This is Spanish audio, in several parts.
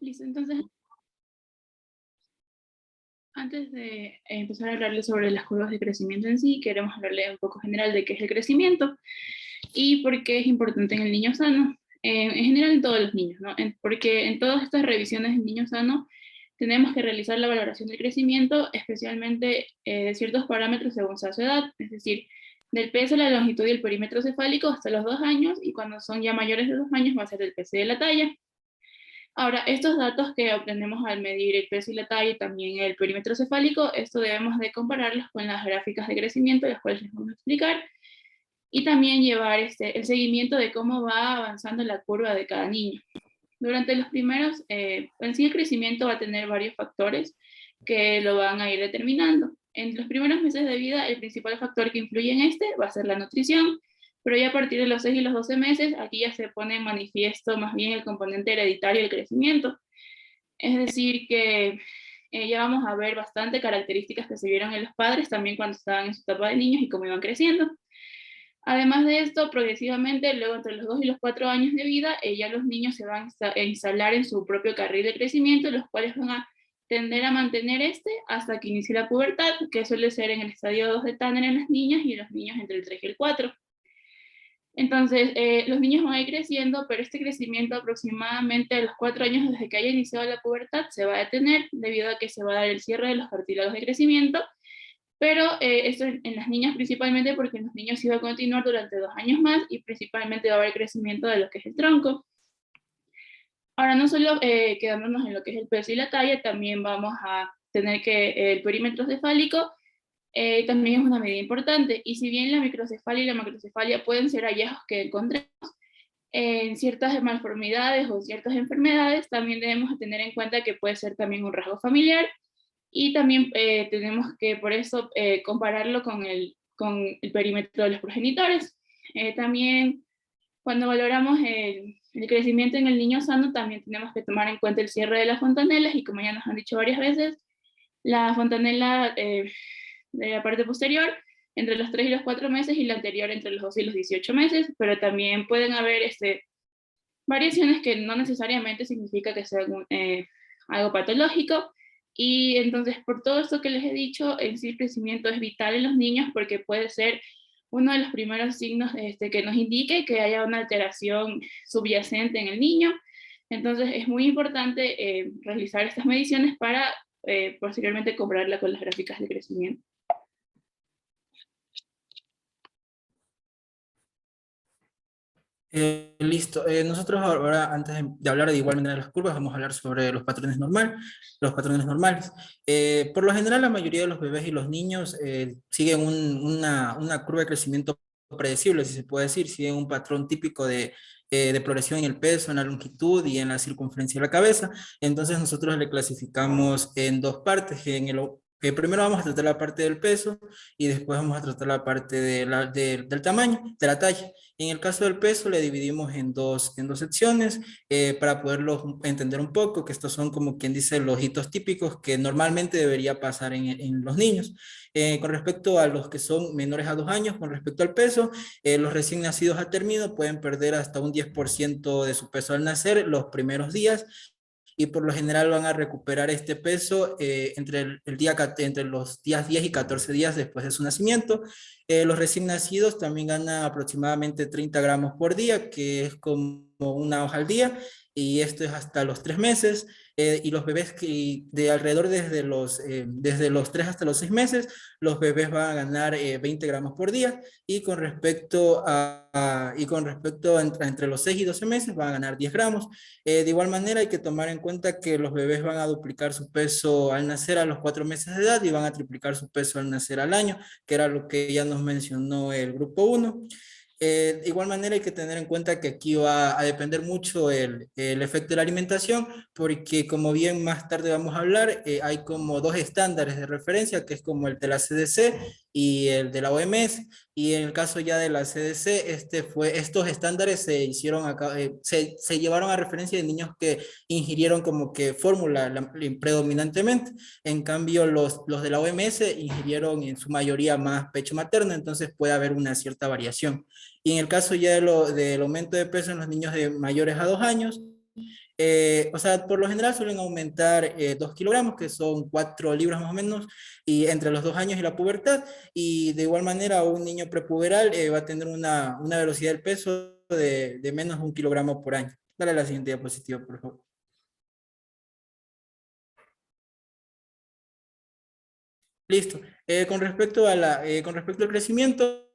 Listo, entonces antes de empezar a hablarles sobre las curvas de crecimiento en sí, queremos hablarle un poco general de qué es el crecimiento y por qué es importante en el niño sano. En general en todos los niños, ¿no? Porque en todas estas revisiones del niño sano tenemos que realizar la valoración del crecimiento, especialmente de ciertos parámetros según sea su edad, es decir, del peso, la longitud y el perímetro cefálico hasta los 2 años, y cuando son ya mayores de 2 años va a ser el peso y la talla. Ahora, estos datos que obtenemos al medir el peso y la talla y también el perímetro cefálico, esto debemos de compararlos con las gráficas de crecimiento, las cuales les vamos a explicar, y también llevar el seguimiento de cómo va avanzando la curva de cada niño. Durante los primeros, en sí el crecimiento va a tener varios factores que lo van a ir determinando. En los primeros meses de vida, el principal factor que influye en este va a ser la nutrición, pero ya a partir de los 6 y los 12 meses, aquí ya se pone en manifiesto más bien el componente hereditario del crecimiento. Es decir, que ya vamos a ver bastante características que se vieron en los padres también cuando estaban en su etapa de niños y cómo iban creciendo. Además de esto, progresivamente, luego entre los 2 y los 4 años de vida, ya los niños se van a instalar en su propio carril de crecimiento, los cuales van a tender a mantener hasta que inicie la pubertad, que suele ser en el estadio 2 de Tanner en las niñas y los niños entre el 3 y el 4. Entonces, los niños van a ir creciendo, pero este crecimiento aproximadamente a los 4 años desde que haya iniciado la pubertad se va a detener debido a que se va a dar el cierre de los cartílagos de crecimiento, pero esto en las niñas principalmente porque en los niños sí va a continuar durante 2 años más y principalmente va a haber crecimiento de lo que es el tronco. Ahora, no solo quedándonos en lo que es el peso y la talla, también vamos a tener que el perímetro cefálico también es una medida importante. Y si bien la microcefalia y la macrocefalia pueden ser hallazgos que encontremos en ciertas malformidades o ciertas enfermedades, también debemos tener en cuenta que puede ser también un rasgo familiar y también tenemos que por eso compararlo con el perímetro de los progenitores. También cuando valoramos el crecimiento en el niño sano, también tenemos que tomar en cuenta el cierre de las fontanelas y como ya nos han dicho varias veces, la fontanela de la parte posterior entre los 3 y los 4 meses y la anterior entre los 12 y los 18 meses, pero también pueden haber variaciones que no necesariamente significa que sea algo patológico. Y entonces, por todo esto que les he dicho, el sí, el crecimiento es vital en los niños porque puede ser uno de los primeros signos que nos indique que haya una alteración subyacente en el niño. Entonces, es muy importante realizar estas mediciones para posteriormente compararla con las gráficas de crecimiento. Listo. Nosotros ahora, antes de hablar de igual manera de las curvas, vamos a hablar sobre los patrones normales. Por lo general, la mayoría de los bebés y los niños siguen una curva de crecimiento predecible, si se puede decir, siguen un patrón típico de progresión en el peso, en la longitud y en la circunferencia de la cabeza. Entonces nosotros le clasificamos en dos partes. Primero vamos a tratar la parte del peso y después vamos a tratar la parte del tamaño, de la talla. En el caso del peso le dividimos en dos secciones para poderlo entender un poco, que estos son como quien dice los hitos típicos que normalmente debería pasar en los niños. Con respecto a los que son menores a 2 años, con respecto al peso, los recién nacidos a término pueden perder hasta un 10% de su peso al nacer los primeros días y por lo general van a recuperar este peso entre los días 10 y 14 días después de su nacimiento. Los recién nacidos también ganan aproximadamente 30 gramos por día, que es como una hoja al día, y esto es hasta los 3 meses. Y los bebés que de alrededor desde los 3 hasta los 6 meses, los bebés van a ganar 20 gramos por día, y con respecto entre los 6 y 12 meses van a ganar 10 gramos. De igual manera hay que tomar en cuenta que los bebés van a duplicar su peso al nacer a los 4 meses de edad y van a triplicar su peso al nacer al año, que era lo que ya nos mencionó el grupo uno. De igual manera hay que tener en cuenta que aquí va a depender mucho el efecto de la alimentación, porque como bien más tarde vamos a hablar, hay como dos estándares de referencia, que es como el de la CDC y el de la OMS, y en el caso ya de la CDC, estos estándares se llevaron a referencia de niños que ingirieron como que fórmula predominantemente. En cambio, los de la OMS ingirieron en su mayoría más pecho materno, entonces puede haber una cierta variación. Y en el caso ya del aumento de peso en los niños de mayores a 2 años, O sea, por lo general suelen aumentar 2 kilogramos, que son 4 libras más o menos, y entre los 2 años y la pubertad, y de igual manera un niño prepuberal va a tener una velocidad del peso de menos de 1 kilogramo por año. Dale a la siguiente diapositiva, por favor. Listo. Con respecto al crecimiento,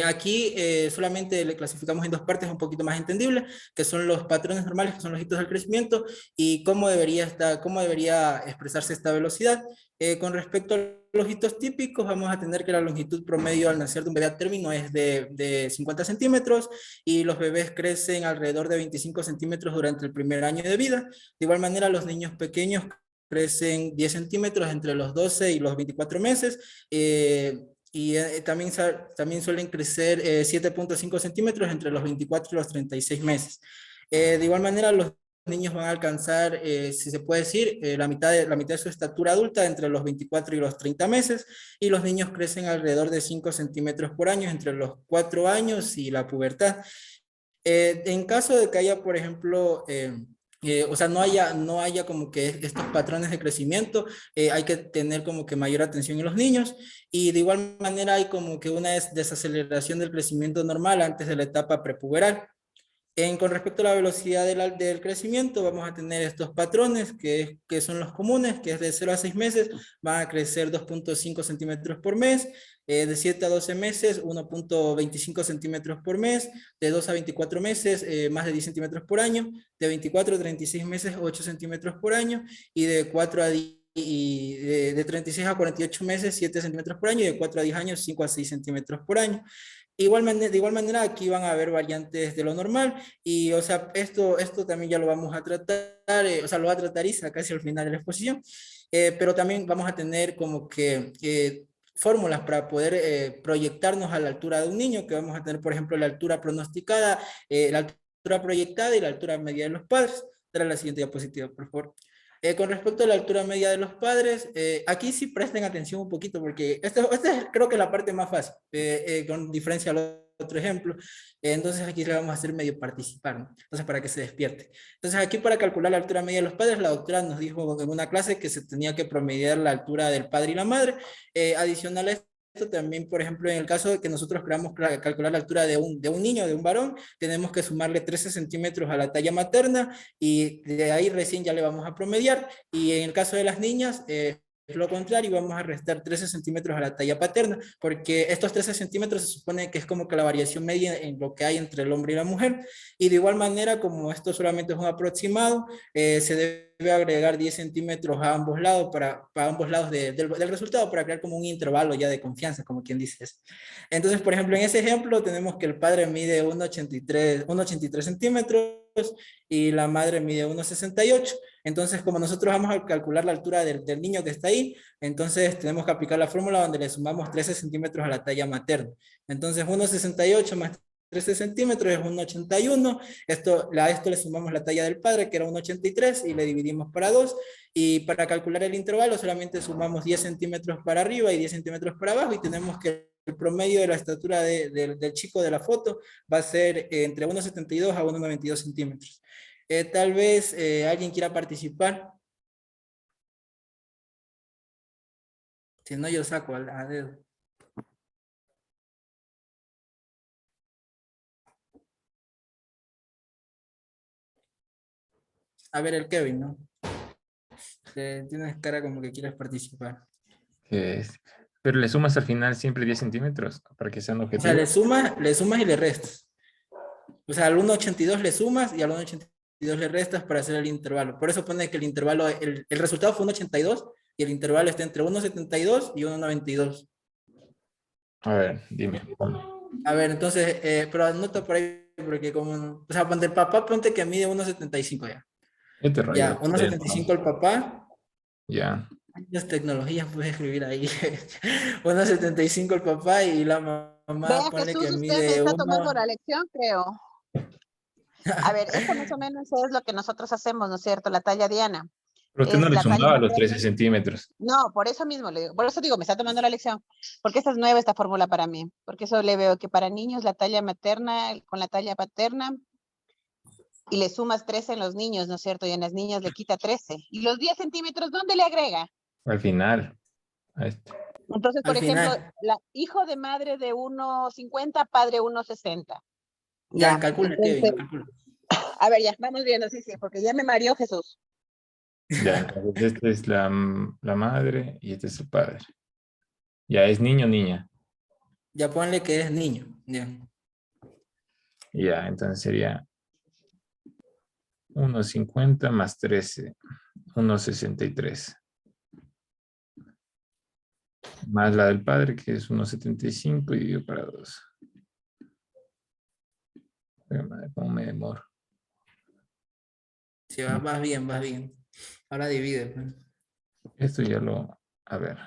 aquí solamente le clasificamos en dos partes un poquito más entendibles, que son los patrones normales, que son los hitos del crecimiento, y cómo debería expresarse esta velocidad. Con respecto a los hitos típicos, vamos a tener que la longitud promedio al nacer de un bebé a término es de 50 centímetros, y los bebés crecen alrededor de 25 centímetros durante el primer año de vida. De igual manera, los niños pequeños crecen 10 centímetros entre los 12 y los 24 meses, también suelen crecer 7,5 centímetros entre los 24 y los 36 meses. De igual manera, los niños van a alcanzar, si se puede decir, la mitad de su estatura adulta entre los 24 y los 30 meses, y los niños crecen alrededor de 5 centímetros por año entre los 4 años y la pubertad. En caso de que haya, por ejemplo, o sea, no haya como que estos patrones de crecimiento, hay que tener como que mayor atención en los niños, y de igual manera hay como que una desaceleración del crecimiento normal antes de la etapa prepuberal. Con respecto a la velocidad del crecimiento, vamos a tener estos patrones que son los comunes, que es de 0 a 6 meses, van a crecer 2,5 centímetros por mes, de 7 a 12 meses, 1,25 centímetros por mes, de 2 a 24 meses, más de 10 centímetros por año, de 24 a 36 meses, 8 centímetros por año, y de 4 a 10 y de 36 a 48 meses, 7 centímetros por año, y de 4 a 10 años, 5 a 6 centímetros por año. De igual manera, aquí van a haber variantes de lo normal, y, o sea, esto también ya lo vamos a tratar, o sea, lo va a tratar Isa casi al final de la exposición, pero también vamos a tener como que fórmulas para poder proyectarnos a la altura de un niño, que vamos a tener, por ejemplo, la altura pronosticada, la altura proyectada y la altura media de los padres. Dale a la siguiente diapositiva, por favor. Con respecto a la altura media de los padres, aquí sí presten atención un poquito, porque esta es, creo que la parte más fácil, con diferencia al otro ejemplo. Entonces aquí le vamos a hacer medio participar, ¿no? Entonces, para que se despierte. Entonces aquí, para calcular la altura media de los padres, la doctora nos dijo en una clase que se tenía que promediar la altura del padre y la madre. Adicional a esto, también, por ejemplo, en el caso de que nosotros queramos calcular la altura de un niño, de un varón, tenemos que sumarle 13 centímetros a la talla materna, y de ahí recién ya le vamos a promediar. Y en el caso de las niñas, es lo contrario, vamos a restar 13 centímetros a la talla paterna, porque estos 13 centímetros se supone que es como que la variación media en lo que hay entre el hombre y la mujer. Y de igual manera, como esto solamente es un aproximado, se debe agregar 10 centímetros a ambos lados, para ambos lados del resultado, para crear como un intervalo ya de confianza, como quien dice eso. Entonces, por ejemplo, en ese ejemplo tenemos que el padre mide 1,83 centímetros, y la madre mide 1,68. Entonces, como nosotros vamos a calcular la altura del niño que está ahí, entonces tenemos que aplicar la fórmula donde le sumamos 13 centímetros a la talla materna. Entonces, 1,68 más 13 centímetros es 1,81. A esto le sumamos la talla del padre, que era 1,83, y le dividimos para 2. Y para calcular el intervalo solamente sumamos 10 centímetros para arriba y 10 centímetros para abajo, y tenemos que el promedio de la estatura del chico de la foto va a ser entre 1,72 a 1,92 centímetros. Tal vez alguien quiera participar. Si no, yo saco a dedo. A ver, el Kevin, ¿no? Tienes cara como que quieres participar. Pero le sumas al final siempre 10 centímetros para que sea un O objetivo. sea, le sumas y le restas. O sea, al 1,82 le sumas y al 1,82 le restas para hacer el intervalo. Por eso pone que el intervalo, el resultado fue 1,82 y el intervalo está entre 1,72 y 1,92. A ver, dime. A ver, entonces, pero anota por ahí, porque como, o sea, ponte el papá, ponte que mide 1,75 ya. Este rollo. Ya, 1,75 el papá. Ya. Las tecnologías puedes escribir ahí. 1,75 el papá, y la mamá Vea, ponle Jesús, que usted me mide está 1. tomando la lección, creo. A ver, esto más o menos es lo que nosotros hacemos, ¿no es cierto? La talla diana. Pero usted Es no le la talla sumaba los materna. 13 centímetros. No, por eso mismo le digo, por eso digo, me está tomando la lección, porque esta es nueva esta fórmula para mí, porque eso le veo que para niños la talla materna con la talla paterna y le sumas 13 en los niños, ¿no es cierto? Y en las niñas le quita 13. ¿Y los 10 centímetros dónde le agrega? Al final. A este. Entonces, por Al ejemplo, final, hijo de madre de 1,50, padre 1,60. ya, Ya, calcula, entonces, Kevin, calcula. a ver, ya, vamos viendo, sí, sí, porque ya me mareó Jesús. Ya, entonces esta es la madre y este es el padre. Ya, es niño o niña. Ya ponle que es niño. Ya. Ya, entonces sería 1,50 más 13, 1,63. Más la del padre, que es 1,75 y dividido para 2. ¿Cómo me demoro? Sí, vas bien, vas bien. Ahora divide, pues. Esto ya lo... A ver.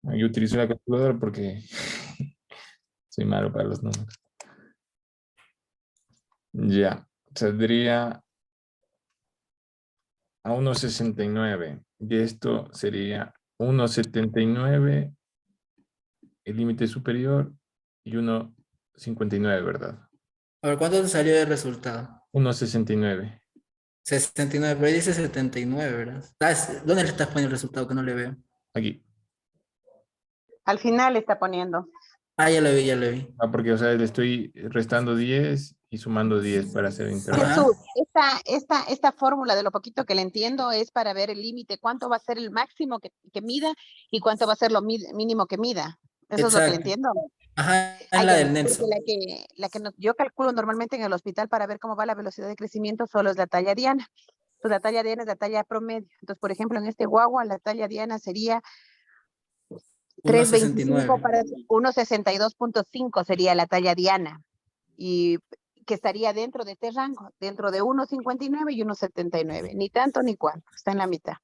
Yo utilizo la calculadora porque soy malo para los números. Ya, saldría a 1,69. Y esto sería 1,79, el límite superior, y 1,59, ¿verdad? A ver, ¿cuánto te salió de resultado? 1,69. 69, pero ahí dice 79, ¿verdad? ¿Dónde le estás poniendo el resultado que no le veo? Aquí. Al final está poniendo. Ah, ya lo vi, ya lo vi. Ah, porque, o sea, le estoy restando 10 y sumando 10 para hacer el intervalo. Ajá. Jesús, esta fórmula de lo poquito que le entiendo es para ver el límite, cuánto va a ser el máximo que mida y cuánto va a ser lo mínimo que mida. Eso es lo que le Exacto. entiendo. Ajá, es Ah, la ya, del porque Nelson. yo calculo normalmente en el hospital para ver cómo va la velocidad de crecimiento solo es la talla diana. Pues la talla diana es la talla promedio. Entonces, por ejemplo, en este guagua, la talla diana sería 3,25 1,69. para 1,62,5 sería la talla diana. Y que estaría dentro de este rango, dentro de 1,59 y 1,79. Ni tanto ni cuánto, está en la mitad.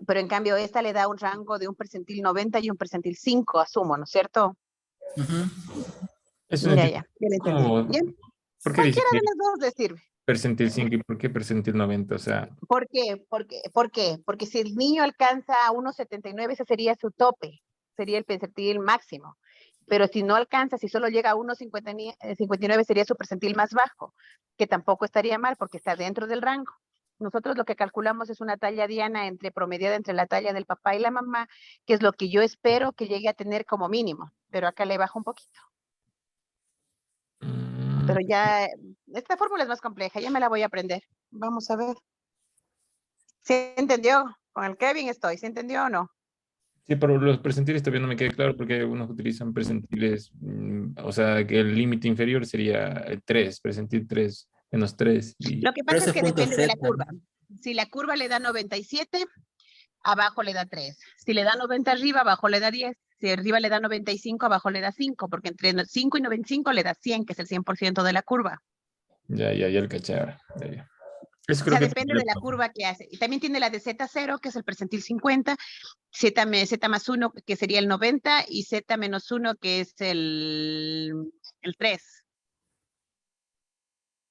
Pero en cambio, esta le da un rango de un percentil 90 y un percentil 5, asumo, ¿no es cierto? Ujú. Eso no Ya, entiendo. ya, ya le entendí. ¿Cómo? Bien, ¿Por qué dice cualquiera de que las dos le sirve. percentil 5 y por qué percentil 90? O sea, ¿Por qué? Porque si el niño alcanza a 1,79, ese sería su tope, sería el percentil máximo. Pero si no alcanza, si solo llega a 1,59, sería su percentil más bajo, que tampoco estaría mal porque está dentro del rango. Nosotros lo que calculamos es una talla diana promediada entre la talla del papá y la mamá, que es lo que yo espero que llegue a tener como mínimo, pero acá le bajo un poquito. Pero ya, esta fórmula es más compleja, ya me la voy a aprender. Vamos a ver. ¿Sí entendió? Con el Kevin estoy, ¿sí entendió o no? sí, pero los percentiles todavía no me queda claro porque algunos utilizan percentiles, o sea, que el límite inferior sería el 3, percentil 3, menos 3. Lo que Pero pasa eso es es que punto depende de la Z, curva. ¿no? Si la curva le da 97, abajo le da 3. Si le da 90 arriba, abajo le da 10. Si arriba le da 95, abajo le da 5, porque entre 5 y 95 le da 100, que es el 100% de la curva. Ya el caché ahora. Ya. Eso O creo sea, que depende de la curva que hace. Y también tiene la de Z0, que es el percentil 50, Z más 1, que sería el 90, y Z menos 1, que es el 3.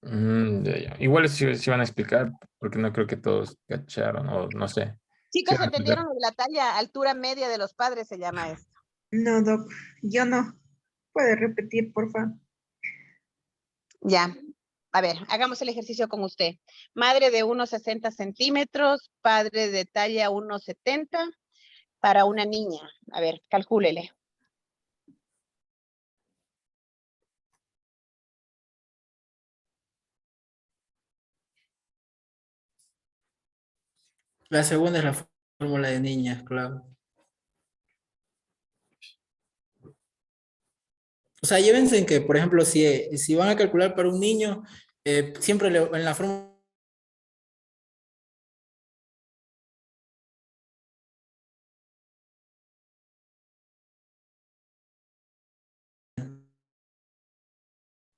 Ya. Igual sí van a explicar, porque no creo que todos cacharon, o no sé. Sí Chicos, van a explicar. ¿entendieron la talla, altura media de los padres se llama esto? No, Doc, yo no. ¿Puede repetir, por favor? Ya. A ver, hagamos el ejercicio con usted. Madre de 1,60 centímetros, padre de talla 1,70 para una niña. A ver, calcúlele. La segunda es la fórmula de niñas, claro. O sea, llévense en que, por ejemplo, si van a calcular para un niño, siempre en la fórmula.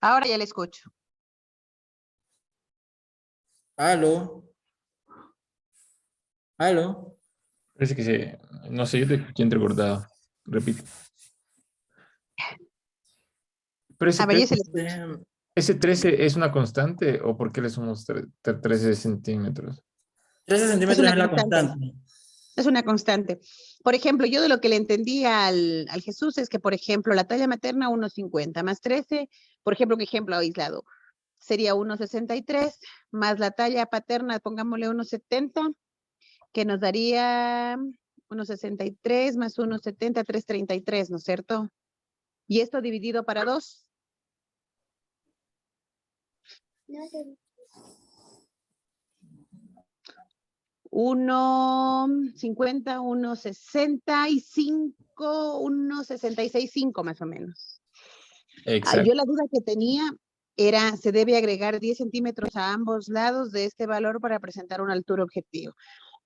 Ahora ya le escucho. Aló, aló. Parece que sí. No sé, yo te escuché entrecortado. Repito. Pero A ver, yo se le escucho. ese 13 es una constante o por qué le sumamos 13 centímetros? 13 Es centímetros una es la constante. constante. Es una constante. Por ejemplo, yo de lo que le entendí al Jesús es que, por ejemplo, la talla materna 1,50 más 13, por ejemplo, un ejemplo aislado, sería 1,63 más la talla paterna, pongámosle 1,70, que nos daría 1,63 más 1,70, 3,33, ¿no es cierto? Y esto dividido para 2. 1,50, 1,65, 1,66,5 más o menos. Exacto. Yo la duda que tenía era, se debe agregar 10 centímetros a ambos lados de este valor para presentar una altura objetivo.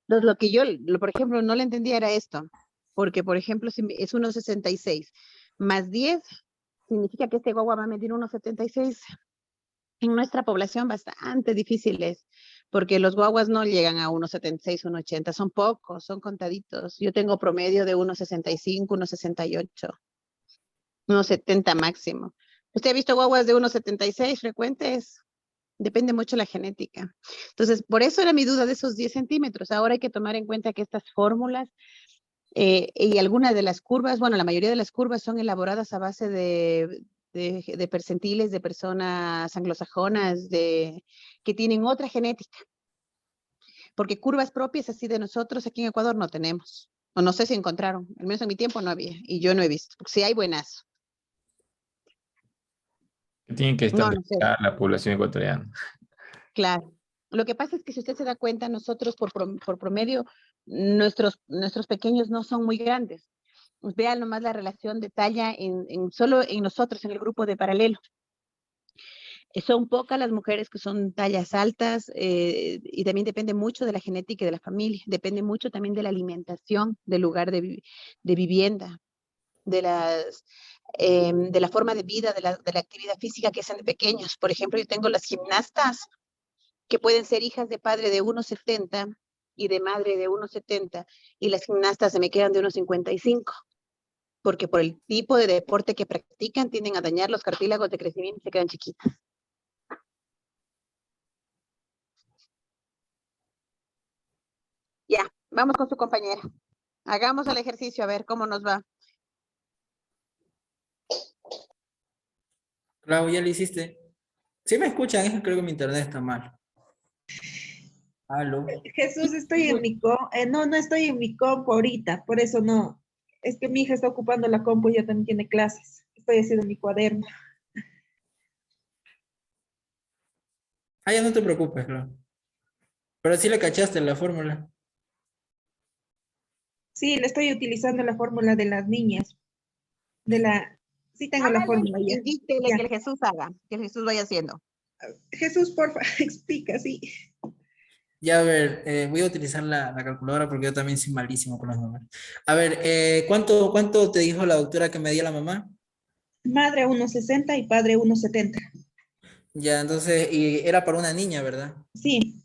Entonces, lo que yo, por ejemplo, no le entendía era esto, porque, por ejemplo, si es 1,66 más 10, significa que este guagua va a medir 1,76. En nuestra población bastante difíciles, porque los guaguas no llegan a 1,76, 1,80, son pocos, son contaditos. Yo tengo promedio de 1,65, 1,68, 1,70 máximo. ¿Usted ha visto guaguas de 1,76 frecuentes? Depende mucho la genética. Entonces, por eso era mi duda de esos 10 centímetros. Ahora hay que tomar en cuenta que estas fórmulas y algunas de las curvas, bueno, la mayoría de las curvas son elaboradas a base de percentiles de personas anglosajonas que tienen otra genética. Porque curvas propias así de nosotros aquí en Ecuador no tenemos. O no sé si encontraron. Al menos en mi tiempo no había. Y yo no he visto. Sí hay buenas. Tienen que No, no sé. estandarizar la población ecuatoriana. Claro. Lo que pasa es que si usted se da cuenta, nosotros por promedio, nuestros pequeños no son muy grandes. Vean nomás la relación de talla solo en nosotros, en el grupo de paralelo. Son pocas las mujeres que son tallas altas y también depende mucho de la genética y de la familia. Depende mucho también de la alimentación, del lugar de vivienda, de la forma de vida, de la actividad física que hacen de pequeños. Por ejemplo, yo tengo las gimnastas que pueden ser hijas de padre de 1,70 y de madre de 1,70 y las gimnastas se me quedan de 1,55. Porque por el tipo de deporte que practican tienden a dañar los cartílagos de crecimiento y se quedan chiquitas. Ya, vamos con su compañera. Hagamos el ejercicio a ver cómo nos va. Clau, ¿ya lo hiciste? ¿Sí me escuchan? Es que creo que mi internet está mal. ¿Aló? Jesús, estoy en mi no estoy en mi compu ahorita, por eso no. Es que mi hija está ocupando la compu y ella también tiene clases. Estoy haciendo mi cuaderno. Ah, ya no te preocupes, Clau. Pero sí le cachaste la fórmula. Sí, le estoy utilizando la fórmula de las niñas. Sí tengo la Hágale fórmula ya. y díctele Ya. que el Jesús haga, que el Jesús vaya haciendo. Jesús, porfa, explica, sí. Ya, a ver, voy a utilizar la calculadora porque yo también soy malísimo con los números. A ver, ¿cuánto te dijo la doctora que medía la mamá? Madre 1,60 y padre 1,70. Ya, entonces, y era para una niña, ¿verdad? Sí,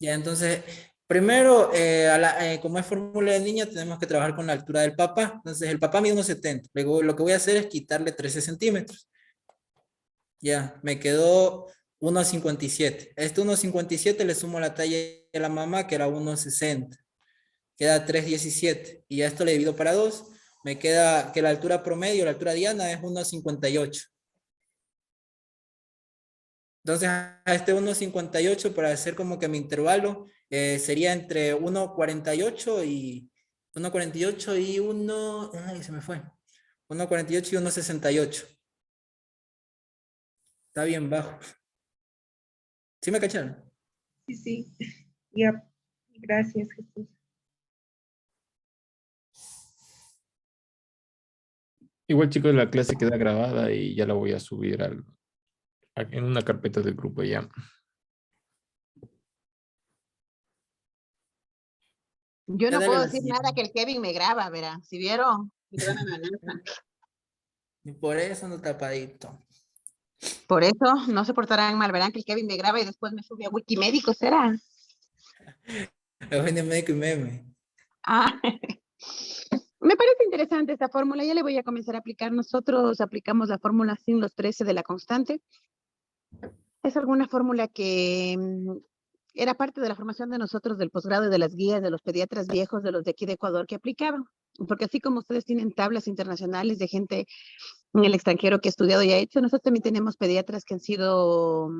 Ya, entonces, primero, como es fórmula de niña, tenemos que trabajar con la altura del papá. Entonces, el papá mide 1,70. Luego, lo que voy a hacer es quitarle 13 centímetros. Ya, me quedó 1,57. A este 1,57 le sumo la talla de la mamá, que era 1,60. Queda 3,17. Y a esto le divido para 2. Me queda que la altura promedio, la altura diana, es 1,58. Entonces, a este 1,58, para hacer como que mi intervalo, sería entre 1,48 y 1,48 y 1, ay, se me fue. 1,48 y 1,68. Está bien bajo. ¿Sí me cacharon? sí. Ya, gracias, Jesús. Igual, chicos, la clase queda grabada y ya la voy a subir en una carpeta del grupo ya. Yo Ya no dale puedo la decir nada siguiente. que el Kevin me graba, verá. Si vieron, me van a amenazar. Y por eso no tapadito. Por eso no se portarán mal, verán que el Kevin me graba y después me sube a Wikimédico, ¿será? Eugenio Médico y Meme. Ah, me parece interesante esta fórmula, ya le voy a comenzar a aplicar. Nosotros aplicamos la fórmula sin los 13 de la constante. Es alguna fórmula que era parte de la formación de nosotros del posgrado y de las guías de los pediatras viejos de los de aquí de Ecuador que aplicaban. Porque así como ustedes tienen tablas internacionales de gente en el extranjero que ha estudiado y ha hecho, nosotros también tenemos pediatras que han sido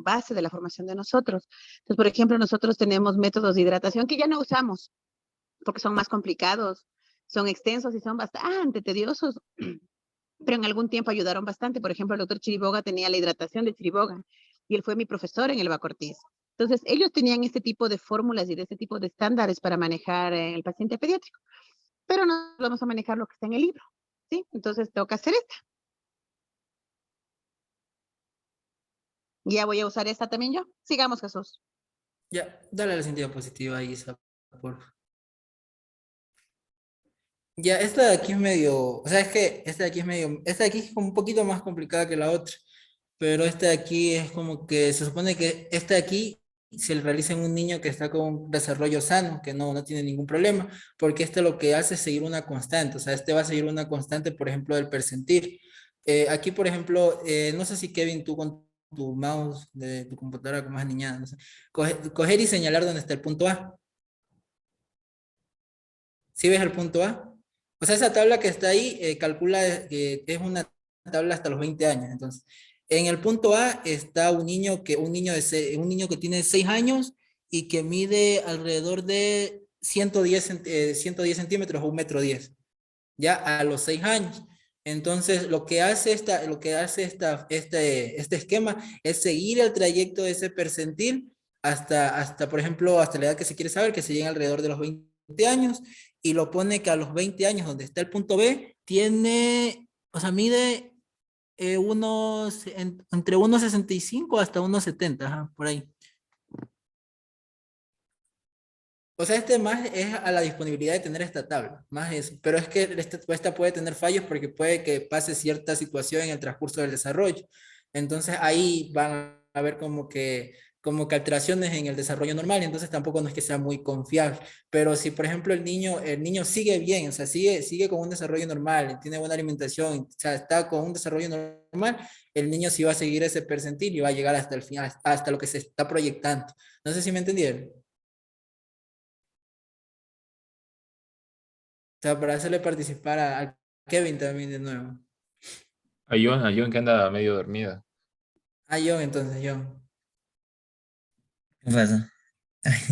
base de la formación de nosotros. Entonces, por ejemplo, nosotros tenemos métodos de hidratación que ya no usamos porque son más complicados, son extensos y son bastante tediosos, pero en algún tiempo ayudaron bastante. Por ejemplo, el doctor Chiriboga tenía la hidratación de Chiriboga y él fue mi profesor en el Bacortiz. Entonces, ellos tenían este tipo de fórmulas y de este tipo de estándares para manejar el paciente pediátrico, pero no vamos a manejar lo que está en el libro, ¿sí? Entonces, toca hacer esta. Ya voy a usar esta también yo. Sigamos, Jesús. Ya, dale la siguiente diapositiva ahí, Isa, por favor. Ya, esta de aquí es medio, o sea, es que esta de aquí es medio, esta de aquí es como un poquito más complicada que la otra, pero esta de aquí es como que se supone que esta de aquí se le realiza en un niño que está con un desarrollo sano, que no tiene ningún problema, porque este lo que hace es seguir una constante, o sea, este va a seguir una constante, por ejemplo, del percentil. Aquí, por ejemplo, no sé si Kevin, tú con tu mouse de tu computadora como más niñada, no sé, coger y señalar dónde está el punto A. ¿Sí ves el punto A? O sea, esa tabla que está ahí calcula que es una tabla hasta los 20 años. Entonces, en el punto A está un niño que tiene 6 años y que mide alrededor de 110 centímetros o 1,10 m, ya a los 6 años. Entonces, este esquema es seguir el trayecto de ese percentil por ejemplo, hasta la edad que se quiere saber, que se llega alrededor de los 20 años, y lo pone que a los 20 años, donde está el punto B, o sea, mide entre 1,65 hasta 1,70, ajá, por ahí. O sea, más es a la disponibilidad de tener esta tabla, más eso. Pero es que esta puede tener fallos porque puede que pase cierta situación en el transcurso del desarrollo. Entonces ahí van a haber como que alteraciones en el desarrollo normal, y entonces tampoco no es que sea muy confiable. Pero si, por ejemplo, el niño sigue bien, o sea, sigue con un desarrollo normal, tiene buena alimentación, o sea, está con un desarrollo normal, el niño sí va a seguir ese percentil y va a llegar hasta el final, hasta lo que se está proyectando. No sé si me entendieron. O sea, para hacerle participar a Kevin también de nuevo. A John que anda medio dormida. John, entonces, John. ¿Qué pasa?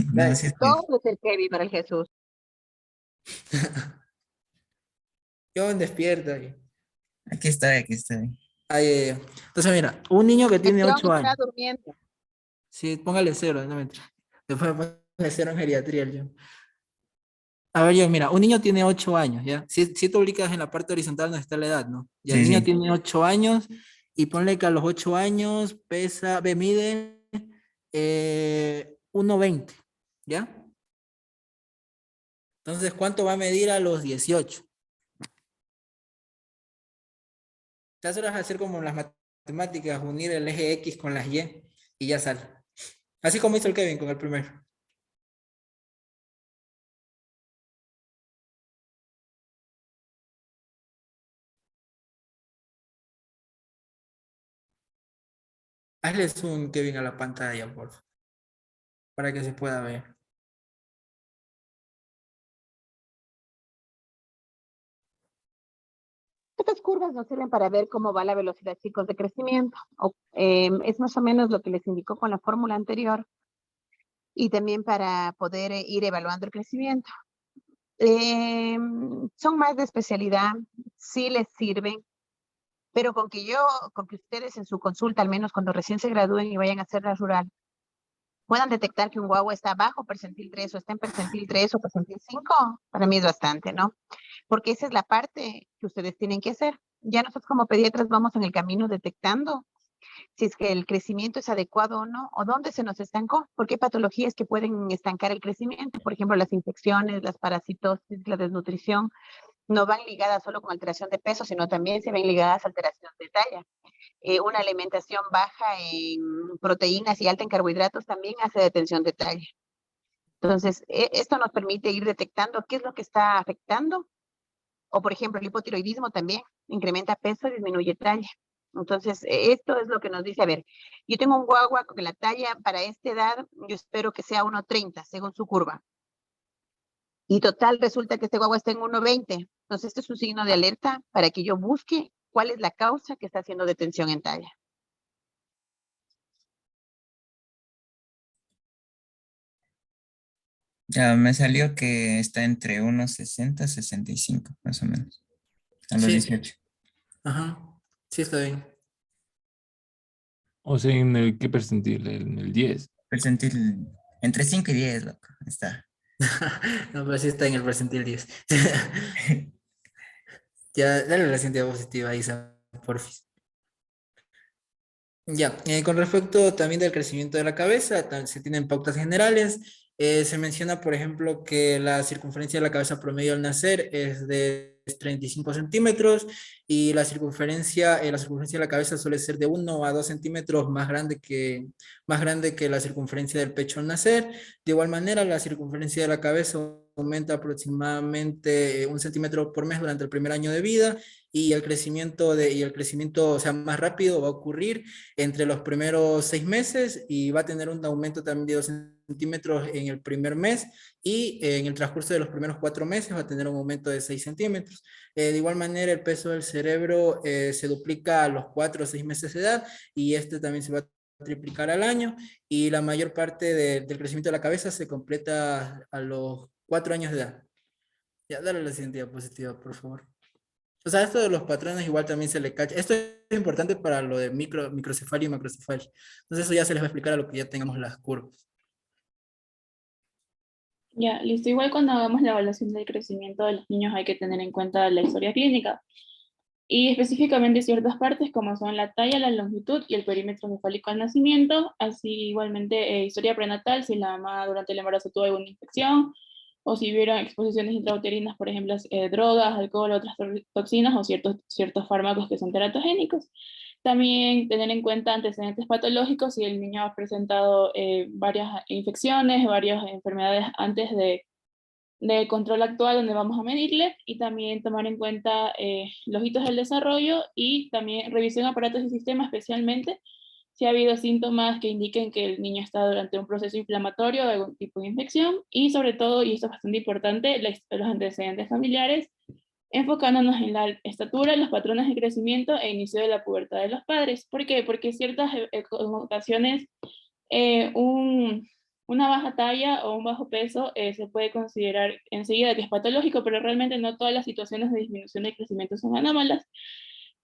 No, Dale. sí estoy. Todo es el Kevin para el Jesús. John, despierta. Aquí estoy, aquí estoy. Ay. Entonces, mira, un niño que tiene John 8 está años. durmiendo. Sí, póngale 0, no mentira. Después póngale 0 en geriatría, el John. A ver, John, mira, un niño tiene 8 años, ¿ya? Si te ubicas en la parte horizontal donde está la edad, ¿no? Y el Sí, niño sí. tiene 8 años y ponle que a los 8 años mide 1,20, ¿ya? Entonces, ¿cuánto va a medir a los 18? Ya solo es hacer como las matemáticas, unir el eje X con las y ya sale. Así como hizo el Kevin con el primero. Hazle zoom, Kevin, a la pantalla, por favor, para que se pueda ver. Estas curvas nos sirven para ver cómo va la velocidad, chicos, de crecimiento. Es más o menos lo que les indicó con la fórmula anterior y también para poder ir evaluando el crecimiento. Son más de especialidad, sí les sirven, pero con que ustedes en su consulta, al menos cuando recién se gradúen y vayan a hacer la rural, puedan detectar que un guagua está bajo percentil 3 o está en percentil 3 o percentil 5, para mí es bastante, ¿no? Porque esa es la parte que ustedes tienen que hacer. Ya nosotros como pediatras vamos en el camino detectando si es que el crecimiento es adecuado o no, o dónde se nos estancó, porque hay patologías que pueden estancar el crecimiento, por ejemplo, las infecciones, las parasitosis, la desnutrición, no van ligadas solo con alteración de peso, sino también se ven ligadas a alteración de talla. Una alimentación baja en proteínas y alta en carbohidratos también hace detención de talla. Entonces, esto nos permite ir detectando qué es lo que está afectando, o por ejemplo, el hipotiroidismo también incrementa peso y disminuye talla. Entonces, esto es lo que nos dice, a ver, yo tengo un guagua con la talla para esta edad, yo espero que sea 1,30 según su curva. Y total, resulta que este guagua está en 1,20. Entonces, este es un signo de alerta para que yo busque cuál es la causa que está haciendo detención en talla. Ya me salió que está entre 1,60 y 65, más o menos, a los Sí, 18. ajá, sí está bien. O sea, ¿en el qué percentil? ¿En el 10? Percentil entre 5 y 10, loco, está. No, pero sí está en el percentil 10. Ya, dale la siguiente diapositiva, Isa, porfis. Ya, con respecto también del crecimiento de la cabeza, se tienen pautas generales. Se menciona, por ejemplo, que la circunferencia de la cabeza promedio al nacer es de 35 centímetros y la circunferencia de la cabeza suele ser de 1 a 2 centímetros más grande que la circunferencia del pecho al nacer. De igual manera, la circunferencia de la cabeza aumenta aproximadamente 1 centímetro por mes durante el primer año de vida y el crecimiento, o sea, más rápido va a ocurrir entre los primeros 6 meses y va a tener un aumento también de 2 centímetros en el primer mes y en el transcurso de los primeros 4 meses va a tener un aumento de 6 centímetros. De igual manera, el peso del cerebro se duplica a los 4 o 6 meses de edad y este también se va a triplicar al año y la mayor parte del crecimiento de la cabeza se completa a los 4 años de edad. Ya, dale la siguiente diapositiva, por favor. O sea, esto de los patrones igual también se le cacha. Esto es importante para lo de microcefalia y macrocefalia. Entonces eso ya se les va a explicar a lo que ya tengamos las curvas. Ya, listo. Igual cuando hagamos la evaluación del crecimiento de los niños hay que tener en cuenta la historia clínica y específicamente ciertas partes como son la talla, la longitud y el perímetro cefálico al nacimiento, así igualmente historia prenatal, si la mamá durante el embarazo tuvo alguna infección o si hubiera exposiciones intrauterinas, por ejemplo, drogas, alcohol, otras toxinas o ciertos fármacos que son teratogénicos. También tener en cuenta antecedentes patológicos si el niño ha presentado varias infecciones, varias enfermedades antes del control actual donde vamos a medirle, y también tomar en cuenta los hitos del desarrollo y también revisión de aparatos y sistemas, especialmente si ha habido síntomas que indiquen que el niño está durante un proceso inflamatorio o algún tipo de infección, y sobre todo, y esto es bastante importante, los antecedentes familiares, enfocándonos en la estatura, los patrones de crecimiento e inicio de la pubertad de los padres. ¿Por qué? Porque ciertas ocasiones eh, un, una baja talla o un bajo peso se puede considerar enseguida que es patológico, pero realmente no todas las situaciones de disminución de crecimiento son anómalas,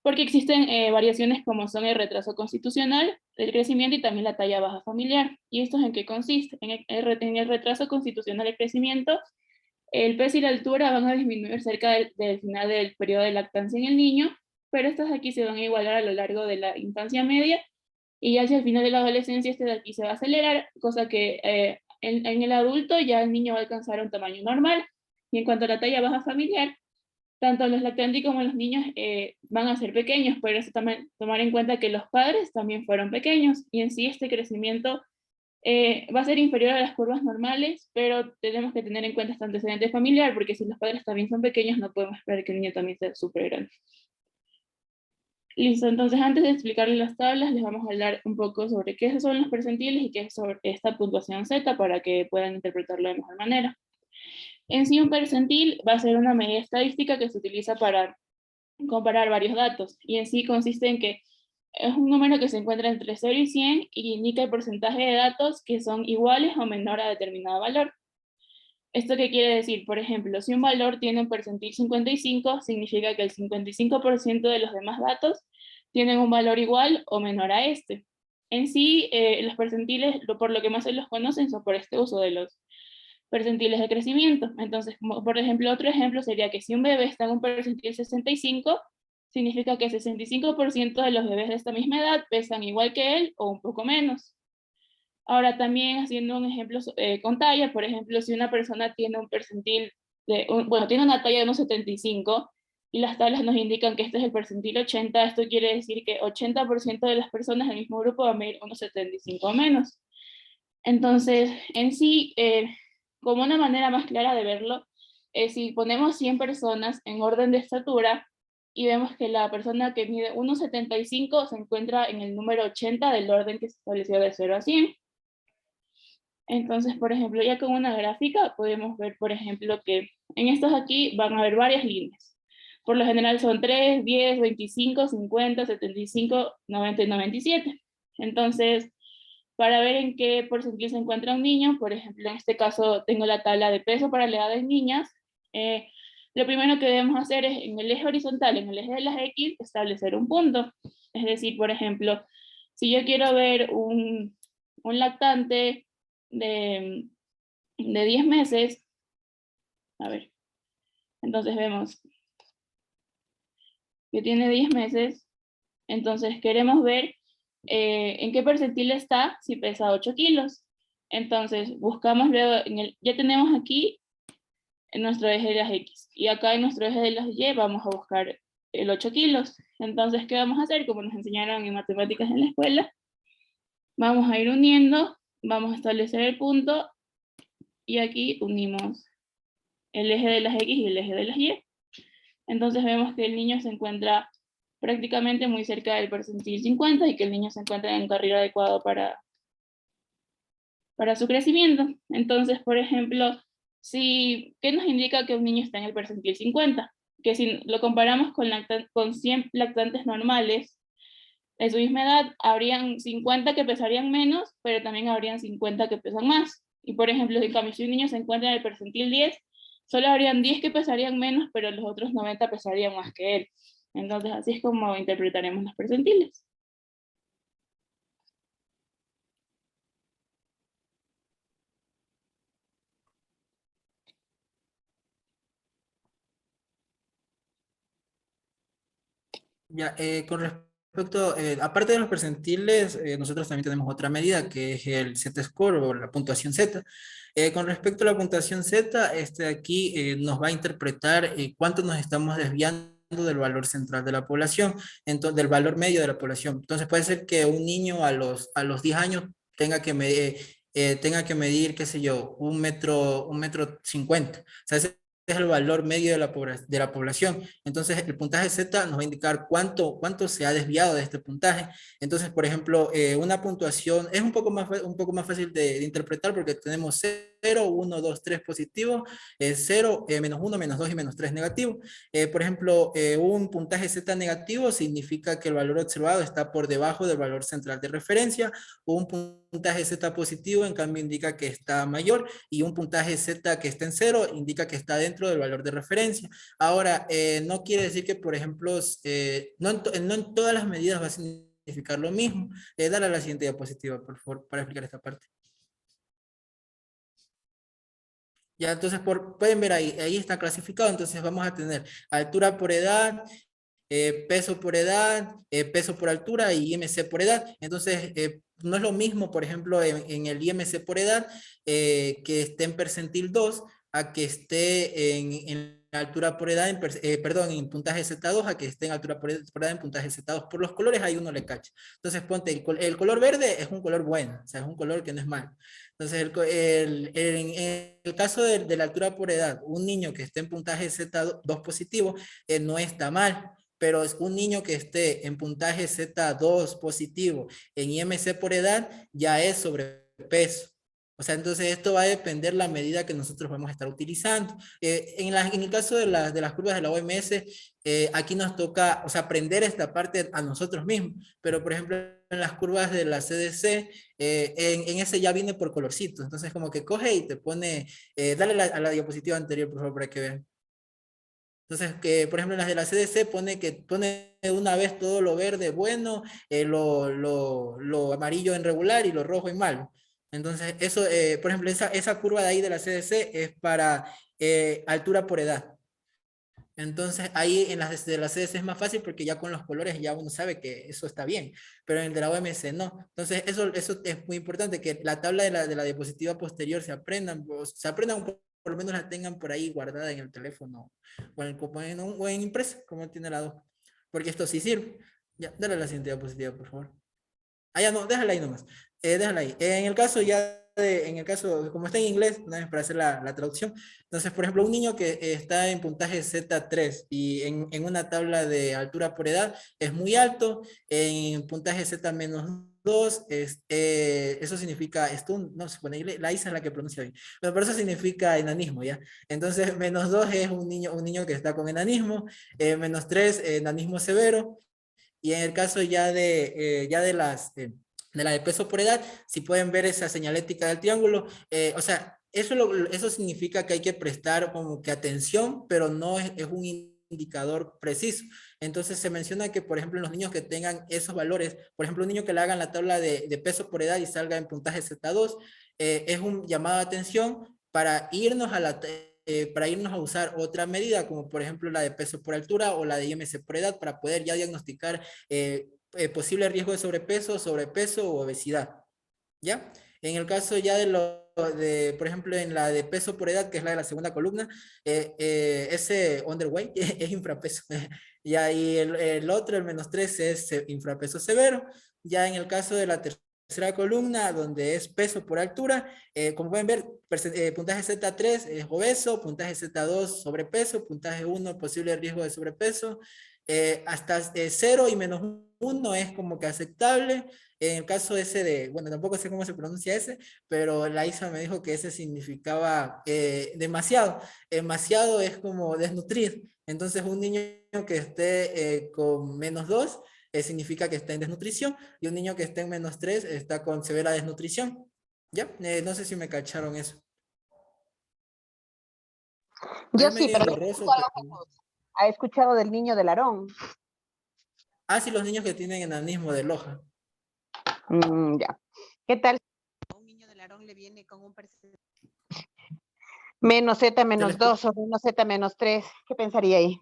porque existen variaciones como son el retraso constitucional del crecimiento y también la talla baja familiar. ¿Y esto en qué consiste? En el retraso constitucional del crecimiento, el peso y la altura van a disminuir cerca del final del periodo de lactancia en el niño, pero estas aquí se van a igualar a lo largo de la infancia media y ya hacia el final de la adolescencia este de aquí se va a acelerar, cosa que en el adulto ya el niño va a alcanzar un tamaño normal. Y en cuanto a la talla baja familiar, tanto los lactantes como los niños van a ser pequeños, pero eso también tomar en cuenta que los padres también fueron pequeños y en sí este crecimiento va a ser inferior a las curvas normales, pero tenemos que tener en cuenta este antecedente familiar, porque si los padres también son pequeños no podemos esperar que el niño también sea súper grande. Listo, entonces antes de explicarles las tablas, les vamos a hablar un poco sobre qué son los percentiles y qué es sobre esta puntuación Z para que puedan interpretarlo de mejor manera. En sí, un percentil va a ser una medida estadística que se utiliza para comparar varios datos, y en sí consiste en que es un número que se encuentra entre 0 y 100 y indica el porcentaje de datos que son iguales o menor a determinado valor. ¿Esto qué quiere decir? Por ejemplo, si un valor tiene un percentil 55, significa que el 55% de los demás datos tienen un valor igual o menor a este. En sí, los percentiles, por lo que más se los conocen, son por este uso de los percentiles de crecimiento. Entonces, por ejemplo, otro ejemplo sería que si un bebé está en un percentil 65, significa que el 65% de los bebés de esta misma edad pesan igual que él o un poco menos. Ahora también haciendo un ejemplo con talla, por ejemplo, si una persona tiene un percentil, tiene una talla de 1,75 y las tablas nos indican que este es el percentil 80, esto quiere decir que 80% de las personas del mismo grupo van a medir 1,75 o menos. Entonces, en sí, como una manera más clara de verlo, si ponemos 100 personas en orden de estatura, y vemos que la persona que mide 1,75 se encuentra en el número 80 del orden que se estableció de 0 a 100. Entonces, por ejemplo, ya con una gráfica podemos ver, por ejemplo, que en estos aquí van a haber varias líneas. Por lo general son 3, 10, 25, 50, 75, 90 y 97. Entonces, para ver en qué porcentil se encuentra un niño, por ejemplo, en este caso tengo la tabla de peso para la edad de niñas. Lo primero que debemos hacer es en el eje horizontal, en el eje de las X, establecer un punto. Es decir, por ejemplo, si yo quiero ver un lactante de 10 meses, a ver, entonces vemos que tiene 10 meses, entonces queremos ver en qué percentil está si pesa 8 kilos. Entonces buscamos luego, ya tenemos aquí en nuestro eje de las X, y acá en nuestro eje de las Y vamos a buscar el 8 kilos. Entonces, ¿qué vamos a hacer? Como nos enseñaron en matemáticas en la escuela, vamos a ir uniendo, vamos a establecer el punto, y aquí unimos el eje de las X y el eje de las Y. Entonces vemos que el niño se encuentra prácticamente muy cerca del percentil 50 y que el niño se encuentra en un carril adecuado para su crecimiento. Entonces, por ejemplo, ¿qué nos indica que un niño está en el percentil 50? Que si lo comparamos con 100 lactantes normales de su misma edad, habrían 50 que pesarían menos, pero también habrían 50 que pesan más. Y por ejemplo, en cambio, si un niño se encuentra en el percentil 10, solo habrían 10 que pesarían menos, pero los otros 90 pesarían más que él. Entonces, así es como interpretaremos los percentiles. Ya, con respecto, aparte de los percentiles, nosotros también tenemos otra medida que es el Z-score o la puntuación Z. Con respecto a la puntuación Z, aquí nos va a interpretar cuánto nos estamos desviando del valor central de la población, entonces, del valor medio de la población. Entonces puede ser que un niño a los 10 años tenga que medir, qué sé yo, un metro 50. O sea, ese es el valor medio de la población. Entonces, el puntaje Z nos va a indicar cuánto se ha desviado de este puntaje. Entonces, por ejemplo, una puntuación es un poco más fácil de interpretar porque tenemos 0, 1, 2, 3 positivo, 0, menos 1, menos 2 y menos 3 negativo. Por ejemplo, un puntaje Z negativo significa que el valor observado está por debajo del valor central de referencia. Un puntaje Z positivo, en cambio, indica que está mayor, y un puntaje Z que está en 0 indica que está dentro del valor de referencia. Ahora, no quiere decir que, por ejemplo, no en todas las medidas va a significar lo mismo. Dale a la siguiente diapositiva, por favor, para explicar esta parte. Ya, entonces, pueden ver ahí está clasificado. Entonces vamos a tener altura por edad, peso por edad, peso por altura y IMC por edad. Entonces, no es lo mismo, por ejemplo, en el IMC por edad, que esté en percentil 2, a que esté en altura por edad, en puntaje Z2, a que esté en altura por edad en puntaje Z2. Por los colores ahí uno le cacha. Entonces, ponte, el color verde es un color bueno, o sea, es un color que no es malo. Entonces, en el caso de la altura por edad, un niño que esté en puntaje Z2 positivo, no está mal. Pero es un niño que esté en puntaje Z2 positivo en IMC por edad, ya es sobrepeso. O sea, entonces esto va a depender la medida que nosotros vamos a estar utilizando. En el caso de las curvas de la OMS, aquí nos toca, o sea, aprender esta parte a nosotros mismos. Pero, por ejemplo, en las curvas de la CDC, en ese ya viene por colorcitos. Entonces, como que coge y te pone, dale a la diapositiva anterior, por favor, para que vean. Entonces, por ejemplo, en las de la CDC pone de una vez todo lo verde bueno, lo amarillo en regular y lo rojo en malo. Entonces, eso, por ejemplo, esa curva de ahí de la CDC es para altura por edad. Entonces, ahí en las de la CDC es más fácil porque ya con los colores ya uno sabe que eso está bien, pero en el de la OMS no. Entonces, eso es muy importante, que la tabla de la diapositiva posterior se aprendan por lo menos la tengan por ahí guardada en el teléfono o en impresa, como tiene la 2. Porque esto sí sirve. Ya, dale a la siguiente diapositiva, por favor. Ah, ya no, déjala ahí nomás. Déjala ahí. En el caso ya en el caso, como está en inglés, ¿no? Para hacer la traducción, entonces, por ejemplo, un niño que está en puntaje Z3 y en una tabla de altura por edad es muy alto, en puntaje Z-2, eso significa, no se pone, la Isa es la que pronuncia bien, pero eso significa enanismo, ¿ya? Entonces, -2 es un niño que está con enanismo, -3, enanismo severo, y en el caso ya de de la de peso por edad, si pueden ver esa señalética del triángulo, o sea, eso significa que hay que prestar como que atención, pero no es un indicador preciso. Entonces se menciona que, por ejemplo, en los niños que tengan esos valores, por ejemplo, un niño que le hagan la tabla de peso por edad y salga en puntaje Z2, es un llamado de atención para irnos para irnos a usar otra medida, como por ejemplo la de peso por altura o la de IMC por edad, para poder ya diagnosticar posible riesgo de sobrepeso o obesidad, ¿ya? En el caso ya por ejemplo, en la de peso por edad, que es la de la segunda columna, ese underweight es infrapeso. Y ahí el otro, el -3, es infrapeso severo. Ya en el caso de la tercera columna, donde es peso por altura, como pueden ver, puntaje Z3 es obeso, puntaje Z2 sobrepeso, puntaje 1 posible riesgo de sobrepeso, hasta 0 y -1 es como que aceptable. En el caso ese bueno, tampoco sé cómo se pronuncia ese, pero la Isa me dijo que ese significaba demasiado. Demasiado es como desnutrir. Entonces un niño que esté con -2 significa que está en desnutrición, y un niño que esté en -3 está con severa desnutrición. ¿Ya? No sé si me cacharon eso. Yo Es sí, medio pero borroso, pero... ¿ha escuchado del niño del Aarón? Ah, sí, los niños que tienen enanismo de Loja. Ya. ¿Qué tal? A un niño del Aarón le viene con un menos Z menos 2 o menos Z menos 3. ¿Qué pensaría ahí?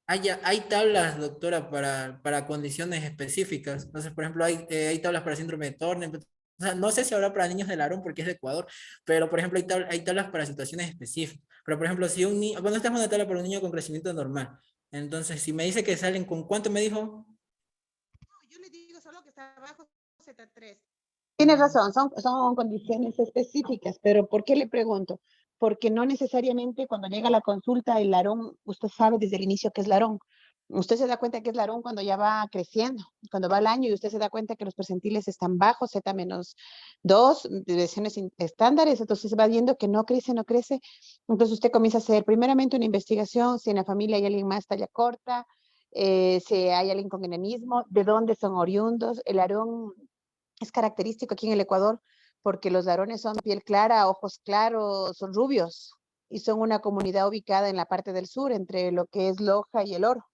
Hay tablas, doctora, para condiciones específicas. Entonces, por ejemplo, hay tablas para síndrome de Turner. O sea, no sé si habrá para niños del Aarón porque es de Ecuador, pero por ejemplo hay tablas para situaciones específicas. Pero por ejemplo, si un niño, bueno, esta es una tabla para un niño con crecimiento normal. Entonces, si me dice que salen con, ¿cuánto me dijo? No, yo le digo solo que está abajo Z3. Tienes razón, son condiciones específicas, pero ¿por qué le pregunto? Porque no necesariamente cuando llega la consulta el larón, usted sabe desde el inicio que es larón. Usted se da cuenta que es larón cuando ya va creciendo, cuando va al año y usted se da cuenta que los percentiles están bajos, Z-2, deviaciones estándares, entonces va viendo que no crece, no crece. Entonces usted comienza a hacer primeramente una investigación, si en la familia hay alguien más talla corta, si hay alguien con enanismo, de dónde son oriundos. El larón es característico aquí en el Ecuador porque los larones son piel clara, ojos claros, son rubios y son una comunidad ubicada en la parte del sur, entre lo que es Loja y el Oro.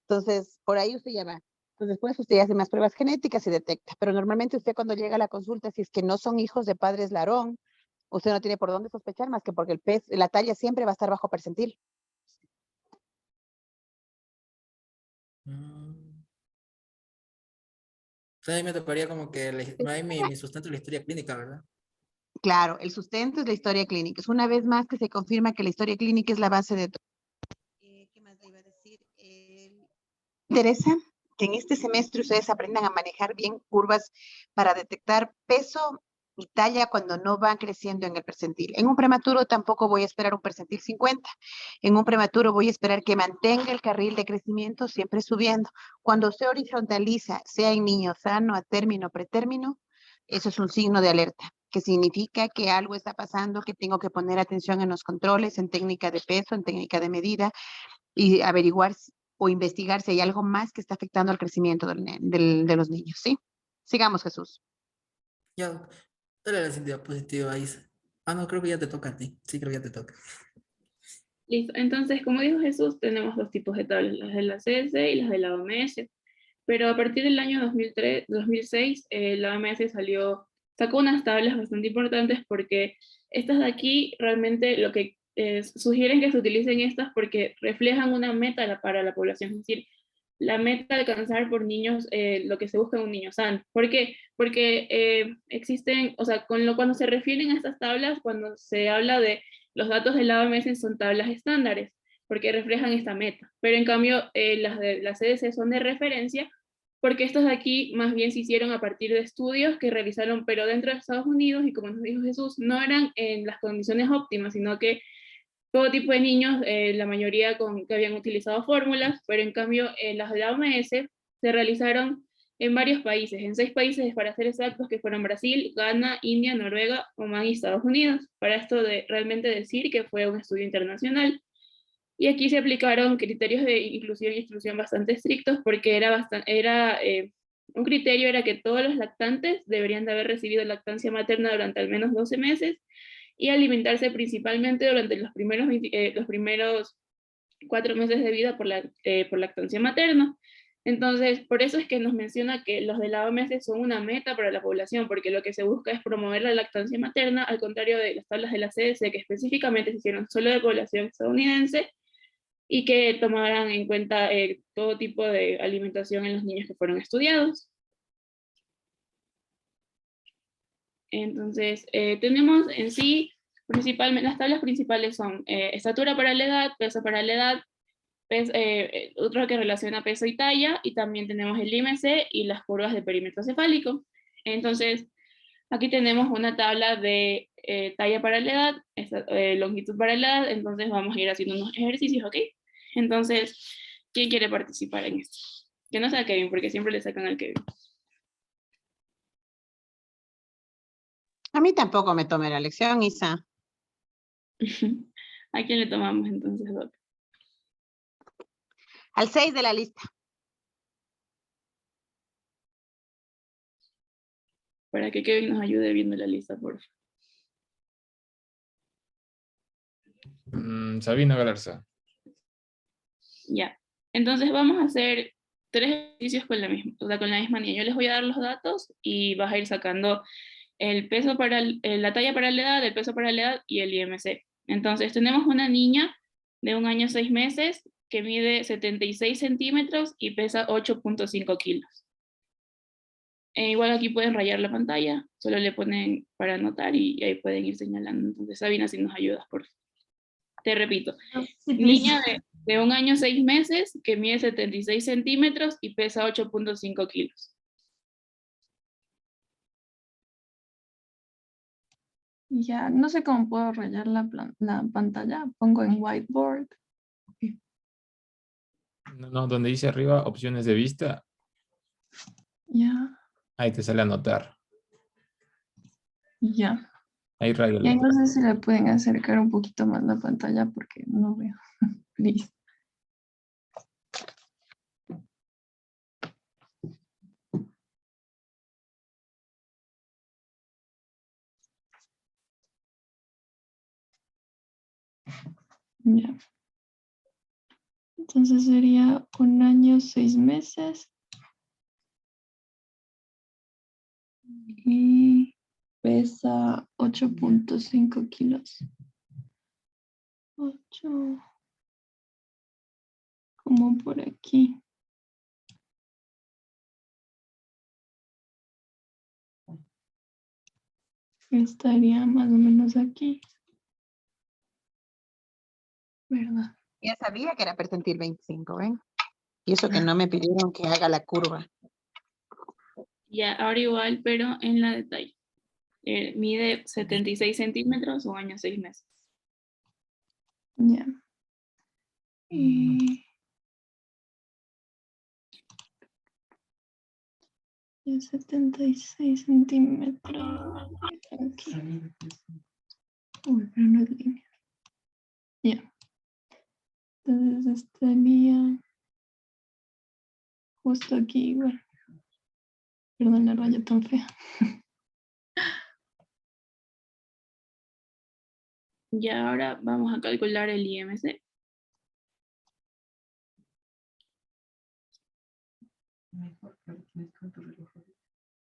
Entonces, por ahí usted ya va. Entonces, después usted hace más pruebas genéticas y detecta. Pero normalmente usted cuando llega a la consulta, si es que no son hijos de padres larón, usted no tiene por dónde sospechar más que porque la talla siempre va a estar bajo percentil. Entonces ahí me tocaría como que ahí mi sustento de la historia clínica, ¿verdad? Claro, el sustento es la historia clínica. Es una vez más que se confirma que la historia clínica es la base de todo. ¿Qué más le iba a decir? Interesa que en este semestre ustedes aprendan a manejar bien curvas para detectar peso y talla cuando no van creciendo en el percentil. En un prematuro tampoco voy a esperar un percentil 50. En un prematuro voy a esperar que mantenga el carril de crecimiento siempre subiendo. Cuando se horizontaliza, sea en niño sano, a término, pretérmino, eso es un signo de alerta, que significa que algo está pasando, que tengo que poner atención en los controles, en técnica de peso, en técnica de medida, y averiguar o investigar si hay algo más que está afectando al crecimiento de los niños, ¿sí? Sigamos, Jesús. Ya, dale la diapositiva, Isa. Ah, no, creo que ya te toca a ti. Sí, creo que ya te toca. Listo. Entonces, como dijo Jesús, tenemos dos tipos de tablas, las de la CS y las de la OMS. Pero a partir del año 2006, la OMS sacó unas tablas bastante importantes porque estas de aquí realmente lo que sugieren que se utilicen estas porque reflejan una meta para la población, es decir, la meta de alcanzar por niños lo que se busca en un niño sano. ¿Por qué? Porque existen, o sea, cuando se refieren a estas tablas, cuando se habla de los datos de la OMS son tablas estándares, porque reflejan esta meta. Pero en cambio, las de la CDC son de referencia porque estos de aquí más bien se hicieron a partir de estudios que realizaron, pero dentro de Estados Unidos, y como nos dijo Jesús, no eran en las condiciones óptimas, sino que todo tipo de niños, la mayoría que habían utilizado fórmulas, pero en cambio las de la OMS se realizaron en varios países, en 6 países para ser exactos, que fueron Brasil, Ghana, India, Noruega, Omán y Estados Unidos, para esto de realmente decir que fue un estudio internacional. Y aquí se aplicaron criterios de inclusión y exclusión bastante estrictos, porque un criterio era que todos los lactantes deberían de haber recibido lactancia materna durante al menos 12 meses, y alimentarse principalmente durante los primeros 4 meses de vida por lactancia materna. Entonces, por eso es que nos menciona que los de la OMS son una meta para la población, porque lo que se busca es promover la lactancia materna, al contrario de las tablas de la CDC, que específicamente se hicieron solo de población estadounidense, y que tomaran en cuenta todo tipo de alimentación en los niños que fueron estudiados. Entonces, tenemos en sí, principalmente, las tablas principales son estatura para la edad, peso para la edad, otro que relaciona peso y talla, y también tenemos el IMC y las curvas de perímetro cefálico. Entonces, aquí tenemos una tabla de talla para la edad, longitud para la edad, entonces vamos a ir haciendo unos ejercicios, ¿ok? Entonces, ¿quién quiere participar en esto? Que no sea Kevin, porque siempre le sacan al Kevin. A mí tampoco me tomé la lección, Isa. ¿A quién le tomamos entonces, Doc? Al 6 de la lista. Para que Kevin nos ayude viendo la lista, por favor. Sabina Galarza. Ya. Entonces vamos a hacer 3 ejercicios con la misma niña. Yo les voy a dar los datos y vas a ir sacando el peso la talla para la edad, el peso para la edad y el IMC. Entonces tenemos una niña de 1 año 6 meses que mide 76 centímetros y pesa 8.5 kilos. Igual aquí pueden rayar la pantalla, solo le ponen para anotar y ahí pueden ir señalando. Entonces Sabina, si nos ayudas, por favor. Te repito, niña de 1 año 6 meses que mide 76 centímetros y pesa 8.5 kilos. Ya, no sé cómo puedo rayar la pantalla. Pongo en whiteboard. No, donde dice arriba opciones de vista, Ya, ahí te sale anotar. ya. Ahí raya Y ahí la. no sé si le pueden acercar un poquito más la pantalla porque no veo. Listo. Ya. Entonces sería 1 año 6 meses. Y pesa 8.5 kilos. 8. Como por aquí. Estaría más o menos aquí. ¿Verdad? Ya sabía que era percentil 25, ¿ven? Y eso que no me pidieron que haga la curva. Ya, ahora igual, pero en la detalle. Mide 76 centímetros, 1 año 6 meses. Ya. Y 76 centímetros. Aquí. Uy, pero no es línea. Ya. Entonces estaría justo aquí igual. Perdón la raya tan fea. Ya, ahora vamos a calcular el IMC.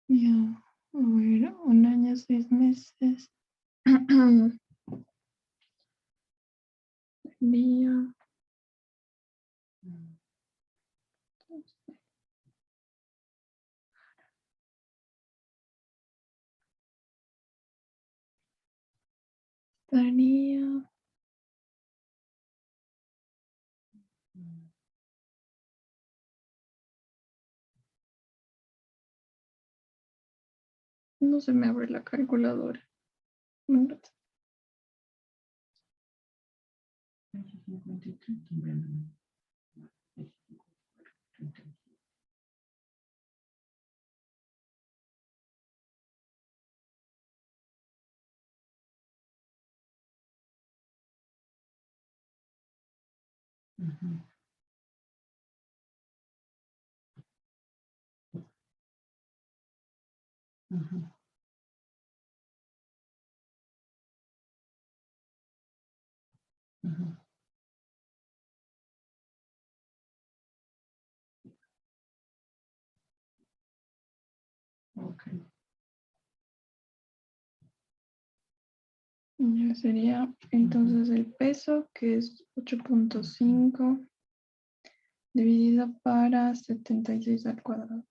Ya. A ver, 1 año 6 meses. Sería. Estaría. No se me abre la calculadora. Un rato. Ya sería entonces el peso, que es 8.5 dividido para 76 al cuadrado.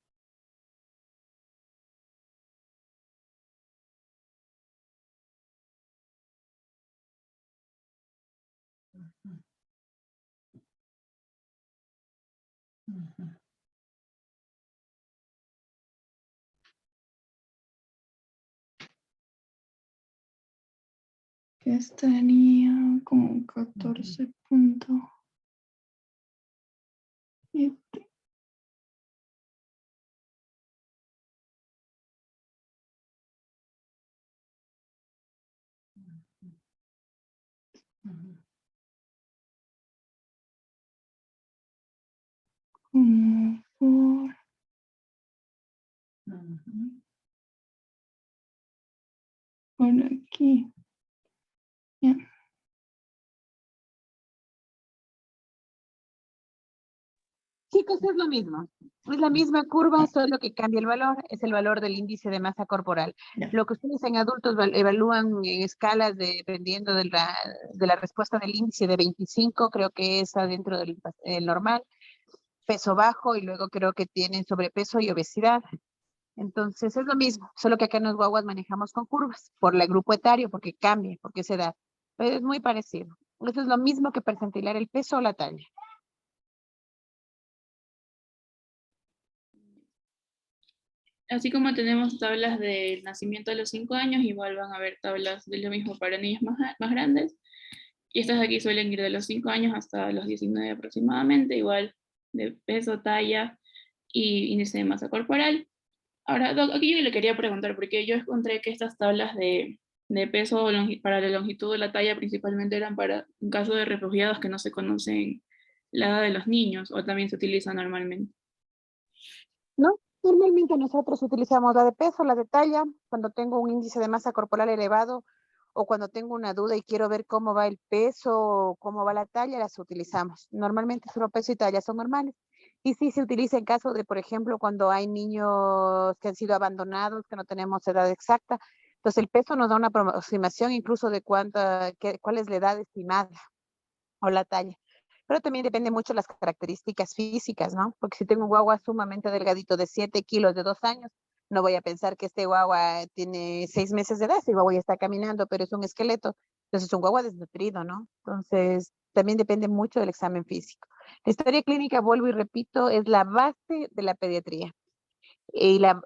Que estaría como 14.7. Como por aquí. Ya. Chicos, es lo mismo. Es la misma curva, solo que cambia el valor, es el valor del índice de masa corporal. Ya. Lo que ustedes en adultos evalúan en escalas dependiendo de la respuesta del índice de 25, creo que está dentro del normal, peso bajo y luego creo que tienen sobrepeso y obesidad. Entonces es lo mismo, solo que acá en los guaguas manejamos con curvas, por el grupo etario, porque cambia, porque es edad. Pero es muy parecido. Eso es lo mismo que percentilar el peso o la talla. Así como tenemos tablas del nacimiento a los 5 años, igual van a haber tablas de lo mismo para niños más grandes. Y estas de aquí suelen ir de los 5 años hasta los 19 aproximadamente, igual de peso, talla y índice de masa corporal. Ahora, Doc, aquí yo le quería preguntar, porque yo encontré que estas tablas de peso para la longitud de la talla principalmente eran para en caso de refugiados que no se conocen la edad de los niños, o también se utiliza normalmente. ¿No? Normalmente nosotros utilizamos la de peso, la de talla, cuando tengo un índice de masa corporal elevado o cuando tengo una duda y quiero ver cómo va el peso o cómo va la talla, las utilizamos. Normalmente solo peso y talla son normales. Y sí se utiliza en caso de, por ejemplo, cuando hay niños que han sido abandonados, que no tenemos edad exacta. Entonces el peso nos da una aproximación incluso de cuál es la edad estimada o la talla. Pero también depende mucho de las características físicas, ¿no? Porque si tengo un guagua sumamente delgadito de 7 kilos de 2 años, no voy a pensar que este guagua tiene 6 meses de edad, este guagua ya está caminando, pero es un esqueleto. Entonces es un guagua desnutrido, ¿no? Entonces también depende mucho del examen físico. La historia clínica, vuelvo y repito, es la base de la pediatría. Y la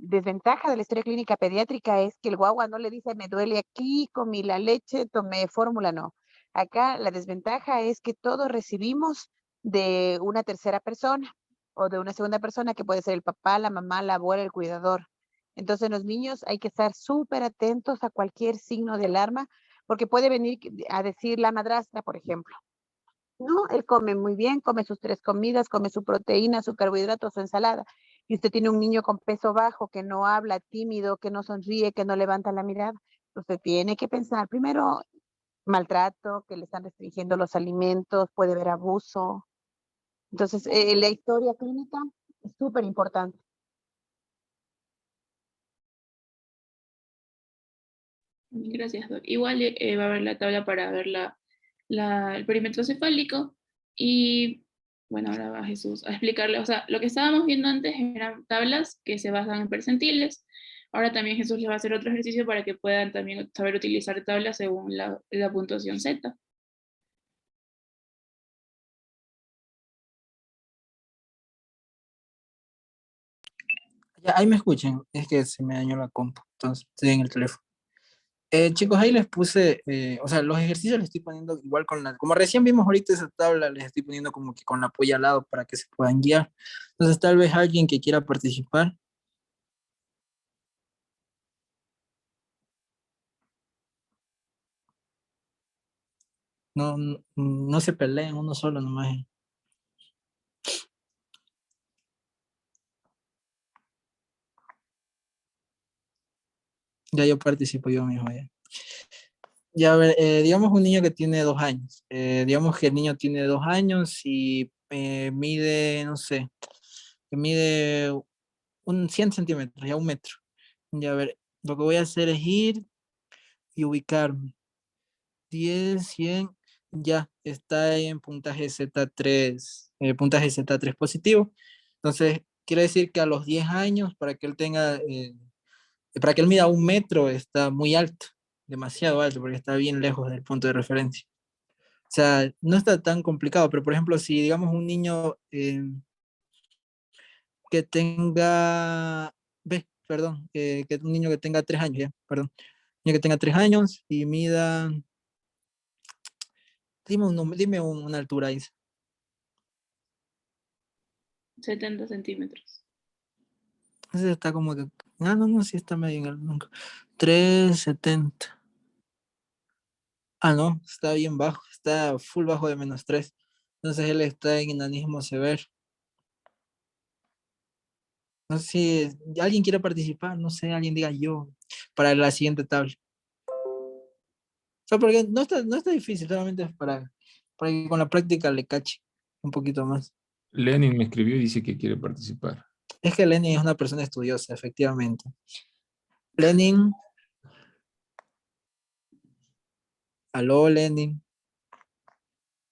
desventaja de la historia clínica pediátrica es que el guagua no le dice, me duele aquí, comí la leche, tomé fórmula, no. Acá la desventaja es que todos recibimos de una tercera persona o de una segunda persona que puede ser el papá, la mamá, la abuela, el cuidador. Entonces los niños hay que estar súper atentos a cualquier signo de alarma porque puede venir a decir la madrastra, por ejemplo. No, él come muy bien, come sus 3 comidas, come su proteína, su carbohidrato, su ensalada. Y usted tiene un niño con peso bajo, que no habla, tímido, que no sonríe, que no levanta la mirada. Usted tiene que pensar primero maltrato, que le están restringiendo los alimentos, puede haber abuso. Entonces, la historia clínica es súper importante. Gracias, Doc. Igual va a haber la tabla para ver el perímetro cefálico y bueno, ahora va Jesús a explicarle, o sea, lo que estábamos viendo antes eran tablas que se basan en percentiles. Ahora también Jesús les va a hacer otro ejercicio para que puedan también saber utilizar tablas según la puntuación Z. Ya, ahí me escuchan, es que se me dañó la compu, entonces estoy en el teléfono. Chicos, ahí les puse, o sea, los ejercicios les estoy poniendo igual con la, como recién vimos ahorita esa tabla, les estoy poniendo como que con la polla al lado para que se puedan guiar. Entonces, tal vez alguien que quiera participar. No, no, no se peleen, uno solo nomás. Ya yo participo yo mismo ya. Ya, a ver, digamos un niño que tiene 2 años. Digamos que el niño tiene 2 años y mide, no sé, que mide un 100 centímetros, ya 1 metro. Ya, a ver, lo que voy a hacer es ir y ubicarme. 10, 100, ya está en puntaje Z3, puntaje Z3 positivo. Entonces, quiere decir que a los 10 años, para que él tenga, para que él mida 1 metro, está muy alto, demasiado alto, porque está bien lejos del punto de referencia. O sea, no está tan complicado, pero por ejemplo, si digamos un niño que tenga, ve, perdón, que un niño que tenga 3 años, ya, perdón, un niño que tenga 3 años y mida, dime una altura ahí. 70 centímetros. Ese está como que, no, sí está medio en el blanco. 3,70. No, está bien bajo, está full bajo de -3. Entonces él está en enanismo severo. No sé si alguien quiere participar, no sé, alguien diga yo para la siguiente tabla. O sea, porque no está difícil, solamente es para que con la práctica le cache un poquito más. Lenin me escribió y dice que quiere participar. Es que Lenin es una persona estudiosa, efectivamente. Lenin, aló Lenin.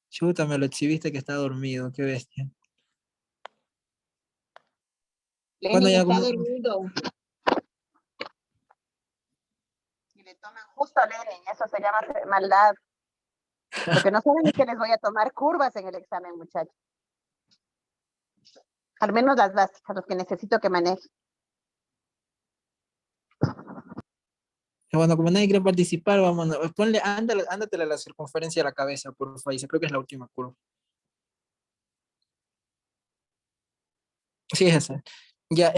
Chuta, me lo exhibiste que está dormido, qué bestia. Bueno, Lenin ya está como, dormido. Y le toman justo a Lenin, eso se llama maldad. Lo que no saben es que les voy a tomar curvas en el examen, muchachos. Al menos las básicas, los que necesito que maneje. bueno, como nadie quiere participar, vámonos. Ponle, ándatele a la circunferencia de la cabeza, por favor. Creo que es la última curva. Sí, es esa. Ya,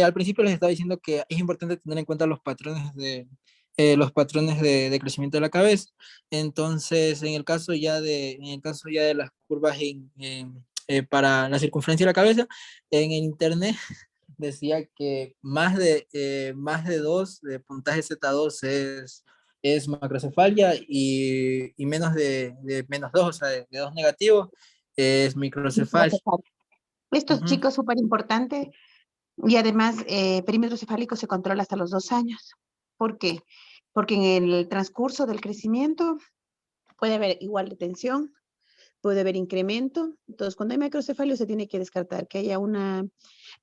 al principio les estaba diciendo que es importante tener en cuenta los patrones de crecimiento de la cabeza. Entonces, en el caso ya de las curvas para la circunferencia de la cabeza, en el internet decía que más de 2 de puntaje Z2 es macrocefalia y menos de -2, o sea, de 2 negativos, es microcefalia. Estos Ujú. chicos súper importante y además perímetro cefálico se controla hasta los 2 años. ¿Por qué? Porque en el transcurso del crecimiento puede haber igual de tensión, puede haber incremento. Entonces, cuando hay macrocefalia se tiene que descartar que haya una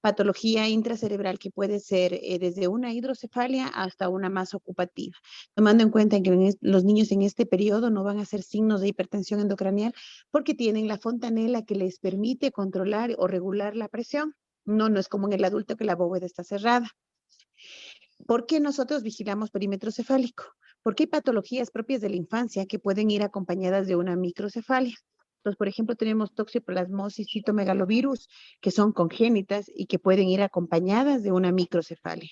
patología intracerebral que puede ser desde una hidrocefalia hasta una más ocupativa, tomando en cuenta que los niños en este periodo no van a hacer signos de hipertensión endocranial porque tienen la fontanela que les permite controlar o regular la presión. No es como en el adulto que la bóveda está cerrada. ¿Por qué nosotros vigilamos perímetro cefálico? Porque hay patologías propias de la infancia que pueden ir acompañadas de una microcefalia. Entonces, por ejemplo, tenemos toxoplasmosis citomegalovirus, que son congénitas y que pueden ir acompañadas de una microcefalia.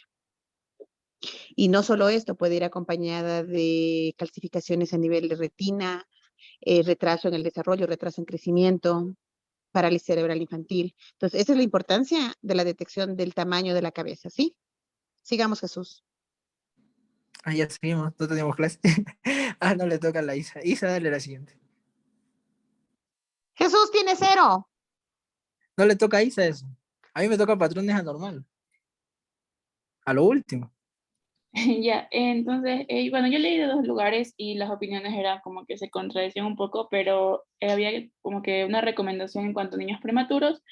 Y no solo esto, puede ir acompañada de calcificaciones a nivel de retina, retraso en el desarrollo, retraso en crecimiento, parálisis cerebral infantil. Entonces, esa es la importancia de la detección del tamaño de la cabeza, ¿sí? Sigamos, Jesús. Ya seguimos, no teníamos clase. No le toca a la Isa. Isa, dale la siguiente. Jesús tiene 0. No le toca a Isa eso. A mí me toca patrones anormal. A lo último. Ya, entonces, bueno, yo leí de dos lugares y las opiniones eran como que se contradecían un poco, pero había como que una recomendación en cuanto a niños prematuros,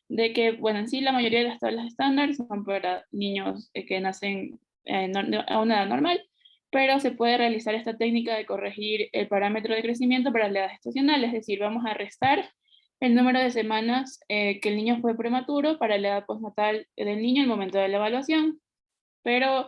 de que, bueno, en sí la mayoría de las tablas estándar son para niños que nacen a una edad normal, pero se puede realizar esta técnica de corregir el parámetro de crecimiento para la edad estacional, es decir, vamos a restar el número de semanas que el niño fue prematuro para la edad postnatal del niño al momento de la evaluación. Pero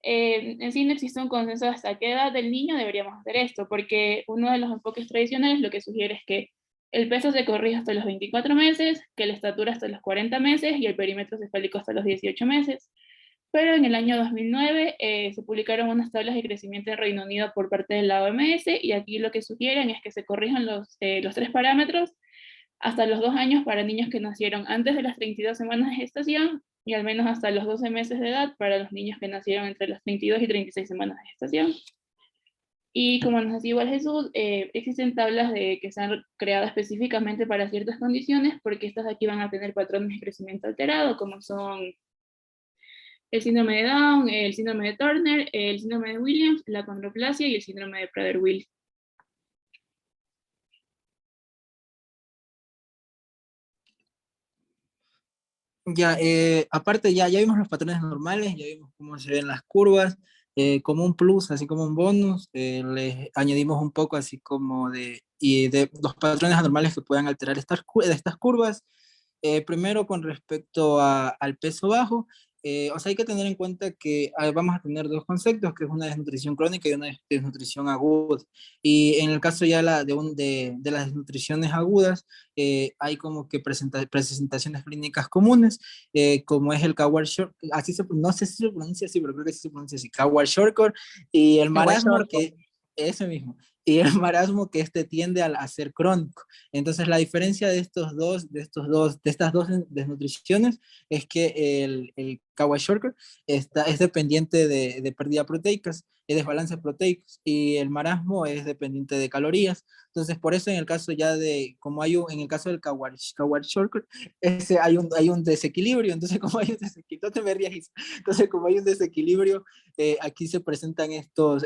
en sí no existe un consenso hasta qué edad del niño deberíamos hacer esto, porque uno de los enfoques tradicionales lo que sugiere es que el peso se corrige hasta los 24 meses, que la estatura hasta los 40 meses y el perímetro cefálico hasta los 18 meses. Pero en el año 2009 se publicaron unas tablas de crecimiento en Reino Unido por parte de la OMS, y aquí lo que sugieren es que se corrijan los 3 parámetros hasta los 2 años para niños que nacieron antes de las 32 semanas de gestación, y al menos hasta los 12 meses de edad para los niños que nacieron entre las 32 y 36 semanas de gestación. Y como nos decía igual Jesús, existen tablas que se han creado específicamente para ciertas condiciones, porque estas de aquí van a tener patrones de crecimiento alterado, como son el síndrome de Down, el síndrome de Turner, el síndrome de Williams, la acondroplasia y el síndrome de Prader-Willi. Ya, aparte ya vimos los patrones normales, ya vimos cómo se ven las curvas, como un plus, así como un bonus, les añadimos un poco así como de los patrones anormales que puedan alterar estas curvas. Primero con respecto al peso bajo, o sea, hay que tener en cuenta que vamos a tener dos conceptos, que es una desnutrición crónica y una desnutrición aguda. Y en el caso ya de las desnutriciones agudas, hay como que presentaciones clínicas comunes, como es el Kawar-Short, no sé si se pronuncia así, pero creo que sí se pronuncia así, Kawar-Shorter, y el marasmo, que ese mismo, y el marasmo que tiende a ser crónico. Entonces la diferencia de estas dos desnutriciones es que el Kawashorker es dependiente de pérdida proteicas, es desbalance proteico, y el marasmo es dependiente de calorías. Entonces por eso en el caso ya en el caso del Kawashorker, hay un desequilibrio. Entonces como hay un desequilibrio, no te me rías, entonces como hay un desequilibrio, aquí se presentan estos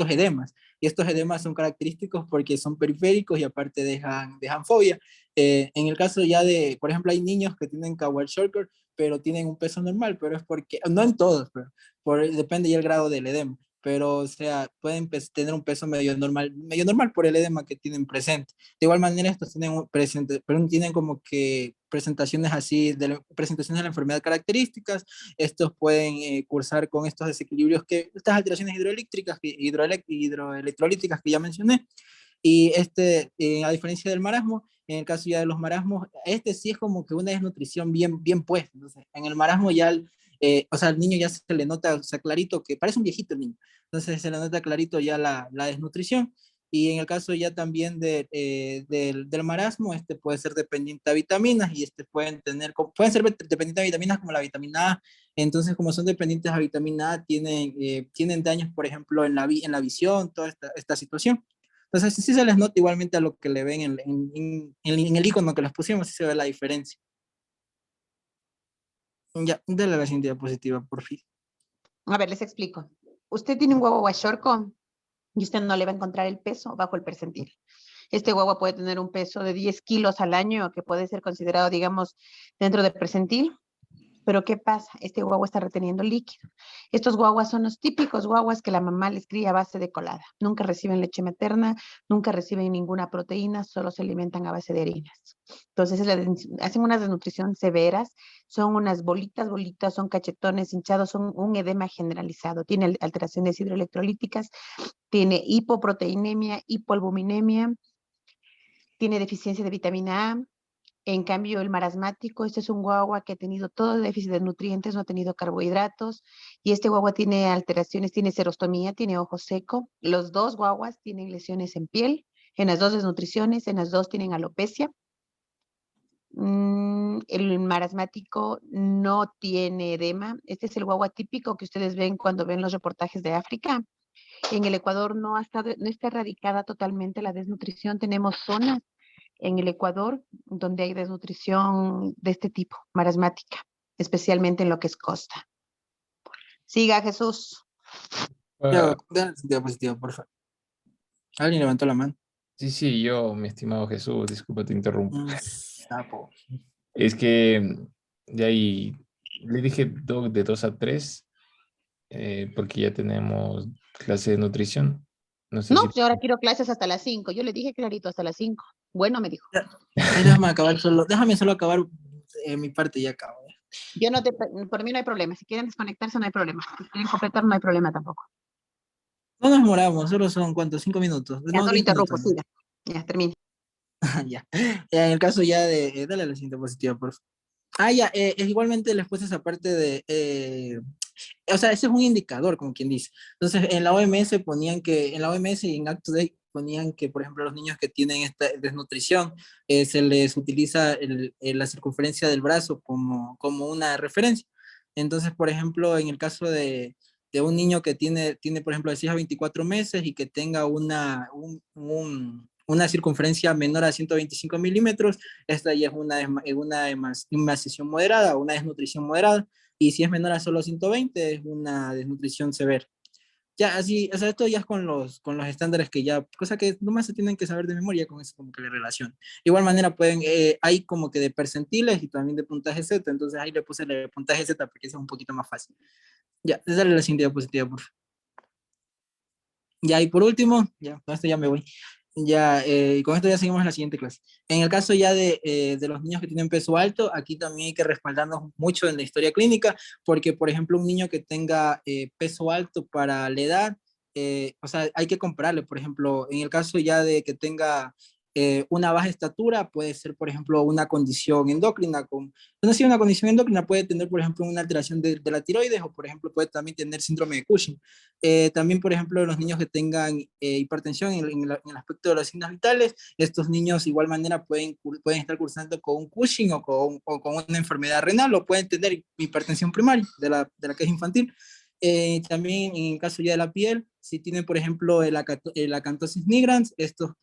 edemas. Y estos edemas son característicos porque son periféricos y aparte dejan fobia. En el caso ya por ejemplo, hay niños que tienen Kawashorker, pero tienen un peso normal, pero es porque, no en todos, pero depende ya el grado del edema, pero o sea, pueden tener un peso medio normal por el edema que tienen presente. De igual manera, estos tienen pero tienen como que presentaciones así, presentaciones de la enfermedad características. Estos pueden cursar con estos desequilibrios, estas alteraciones hidroeléctricas, hidroelectrolíticas que ya mencioné. Y a diferencia del marasmo, en el caso ya de los marasmos, sí es como que una desnutrición bien puesta. Entonces, en el marasmo ya, o sea, al niño ya se le nota, o sea, clarito, que parece un viejito el niño. Entonces se le nota clarito ya la desnutrición. Y en el caso ya también del marasmo, puede ser dependiente a vitaminas, y pueden ser dependientes a vitaminas como la vitamina A. Entonces, como son dependientes a vitamina A, tienen daños, por ejemplo, en la visión, toda esta situación. Entonces, sí se les nota igualmente a lo que le ven en el icono que les pusimos, sí se ve la diferencia. Ya, dale la siguiente diapositiva, por fin. A ver, les explico. Usted tiene un guagua guachorco y usted no le va a encontrar el peso bajo el percentil. Este guagua puede tener un peso de 10 kilos al año, que puede ser considerado, digamos, dentro del percentil. Pero ¿qué pasa? Este guagua está reteniendo líquido. Estos guaguas son los típicos guaguas que la mamá les cría a base de colada. Nunca reciben leche materna, nunca reciben ninguna proteína, solo se alimentan a base de harinas. Entonces hacen unas desnutrición severas, son unas bolitas, son cachetones hinchados, son un edema generalizado. Tiene alteraciones hidroelectrolíticas, tiene hipoproteinemia, hipoalbuminemia, tiene deficiencia de vitamina A. En cambio, el marasmático, este es un guagua que ha tenido todo el déficit de nutrientes, no ha tenido carbohidratos, y este guagua tiene alteraciones, tiene serostomía, tiene ojo seco. Los dos guaguas tienen lesiones en piel, en las dos desnutriciones, en las dos tienen alopecia. El marasmático no tiene edema. Este es el guagua típico que ustedes ven cuando ven los reportajes de África. En el Ecuador no está erradicada totalmente la desnutrición. Tenemos zonas en el Ecuador donde hay desnutrición de este tipo, marasmática, especialmente en lo que es costa. Siga, Jesús. Ya, dale la siguiente diapositiva, por favor. ¿Alguien levantó la mano? Sí, yo, mi estimado Jesús, disculpa, te interrumpo. Sapo. Es que de ahí le dije de 2 a 3, porque ya tenemos clase de nutrición. No sé No, si... pues yo ahora quiero clases hasta las 5. Yo le dije clarito hasta las 5. Bueno, me dijo. Ay, déjame solo acabar mi parte y ya acabo. Yo no te, por mí no hay problema. Si quieren desconectarse, no hay problema. Si quieren completar, no hay problema tampoco. No nos moramos, solo son, ¿cuántos? 5 minutos. Ya No, no lo 10 interrumpo, minutos. siga. Ya, termine. Ya. Ya, en el caso ya de, dale a la siguiente diapositiva, por favor. Ya, es igualmente les puse esa parte de, o sea, ese es un indicador, como quien dice. Entonces, en la OMS ponían que, en la OMS y en Act Today ponían que, por ejemplo, los niños que tienen esta desnutrición, se les utiliza la circunferencia del brazo como una referencia. Entonces, por ejemplo, en el caso de un niño que tiene, por ejemplo, de 6 a 24 meses y que tenga una circunferencia menor a 125 milímetros, esta ya es una emaciación moderada, una desnutrición moderada, y si es menor a solo 120, es una desnutrición severa. Ya, así, o sea, esto ya es con los estándares que ya, cosa que nomás se tienen que saber de memoria, con eso como que le relacionan. De igual manera hay como que de percentiles y también de puntaje Z, entonces ahí le puse el puntaje Z porque eso es un poquito más fácil. Ya, dale la siguiente diapositiva, por favor. Ya, y por último, ya, con esto ya me voy. Ya, y con esto ya seguimos en la siguiente clase. En el caso ya de los niños que tienen peso alto, aquí también hay que respaldarnos mucho en la historia clínica, porque, por ejemplo, un niño que tenga peso alto para la edad, o sea, hay que compararle, por ejemplo, en el caso ya de que tenga una baja estatura, puede ser, por ejemplo, una condición endocrina. No sé, una condición endocrina puede tener, por ejemplo, una alteración de la tiroides o, por ejemplo, puede también tener síndrome de Cushing. También, por ejemplo, los niños que tengan hipertensión en el aspecto de los signos vitales, estos niños de igual manera pueden estar cursando con un Cushing o con una enfermedad renal, o pueden tener hipertensión primaria, de la que es infantil. También en el caso ya de la piel, si tienen, por ejemplo, el acantosis nigrans, estos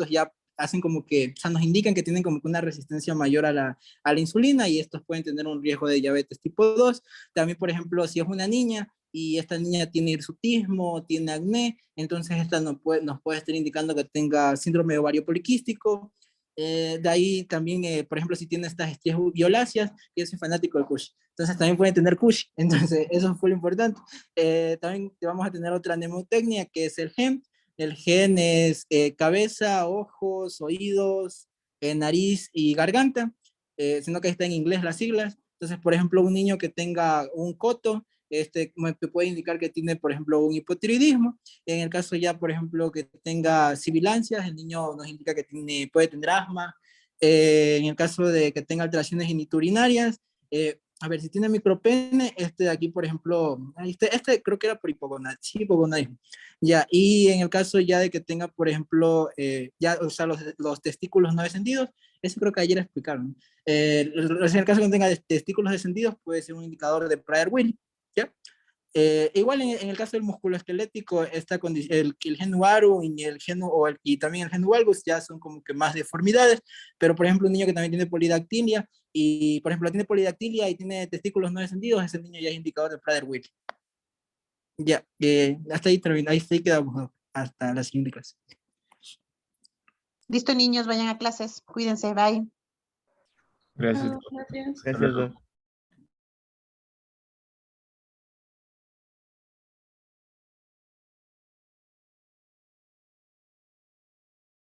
ya hacen como que, o sea, nos indican que tienen como que una resistencia mayor a la insulina, y estos pueden tener un riesgo de diabetes tipo 2. También, por ejemplo, si es una niña y esta niña tiene hirsutismo, tiene acné, entonces esta nos puede estar indicando que tenga síndrome de ovario poliquístico. De ahí también, por ejemplo, si tiene estas estrías violáceas, yo soy fanático del Kush, entonces también pueden tener Kush, entonces eso fue lo importante. También vamos a tener otra mnemotecnia que es el GEM. El GEN es cabeza, ojos, oídos, nariz y garganta, sino que está en inglés las siglas. Entonces, por ejemplo, un niño que tenga un coto, me puede indicar que tiene, por ejemplo, un hipotiroidismo. En el caso ya, por ejemplo, que tenga sibilancias, el niño nos indica que puede tener asma. En el caso de que tenga alteraciones geniturinarias, a ver, si tiene micropene, de aquí, por ejemplo, creo que era por hipogonadismo. Ya, y en el caso ya de que tenga, por ejemplo, ya, o sea, los testículos no descendidos, eso creo que ayer explicaron. En el caso de que tenga testículos descendidos, puede ser un indicador de Prader-Willi, ¿ya? Igual en el caso del músculo esquelético, el gen UARU y también el gen valgus ya son como que más deformidades, pero por ejemplo un niño que también tiene polidactilia y por ejemplo tiene polidactilia y tiene testículos no descendidos, ese niño ya es indicador de Prader-Willi. Ya, hasta ahí termina, ahí quedamos hasta la siguiente clase. Listo, niños, vayan a clases. Cuídense, bye. Gracias. Gracias. Hasta luego.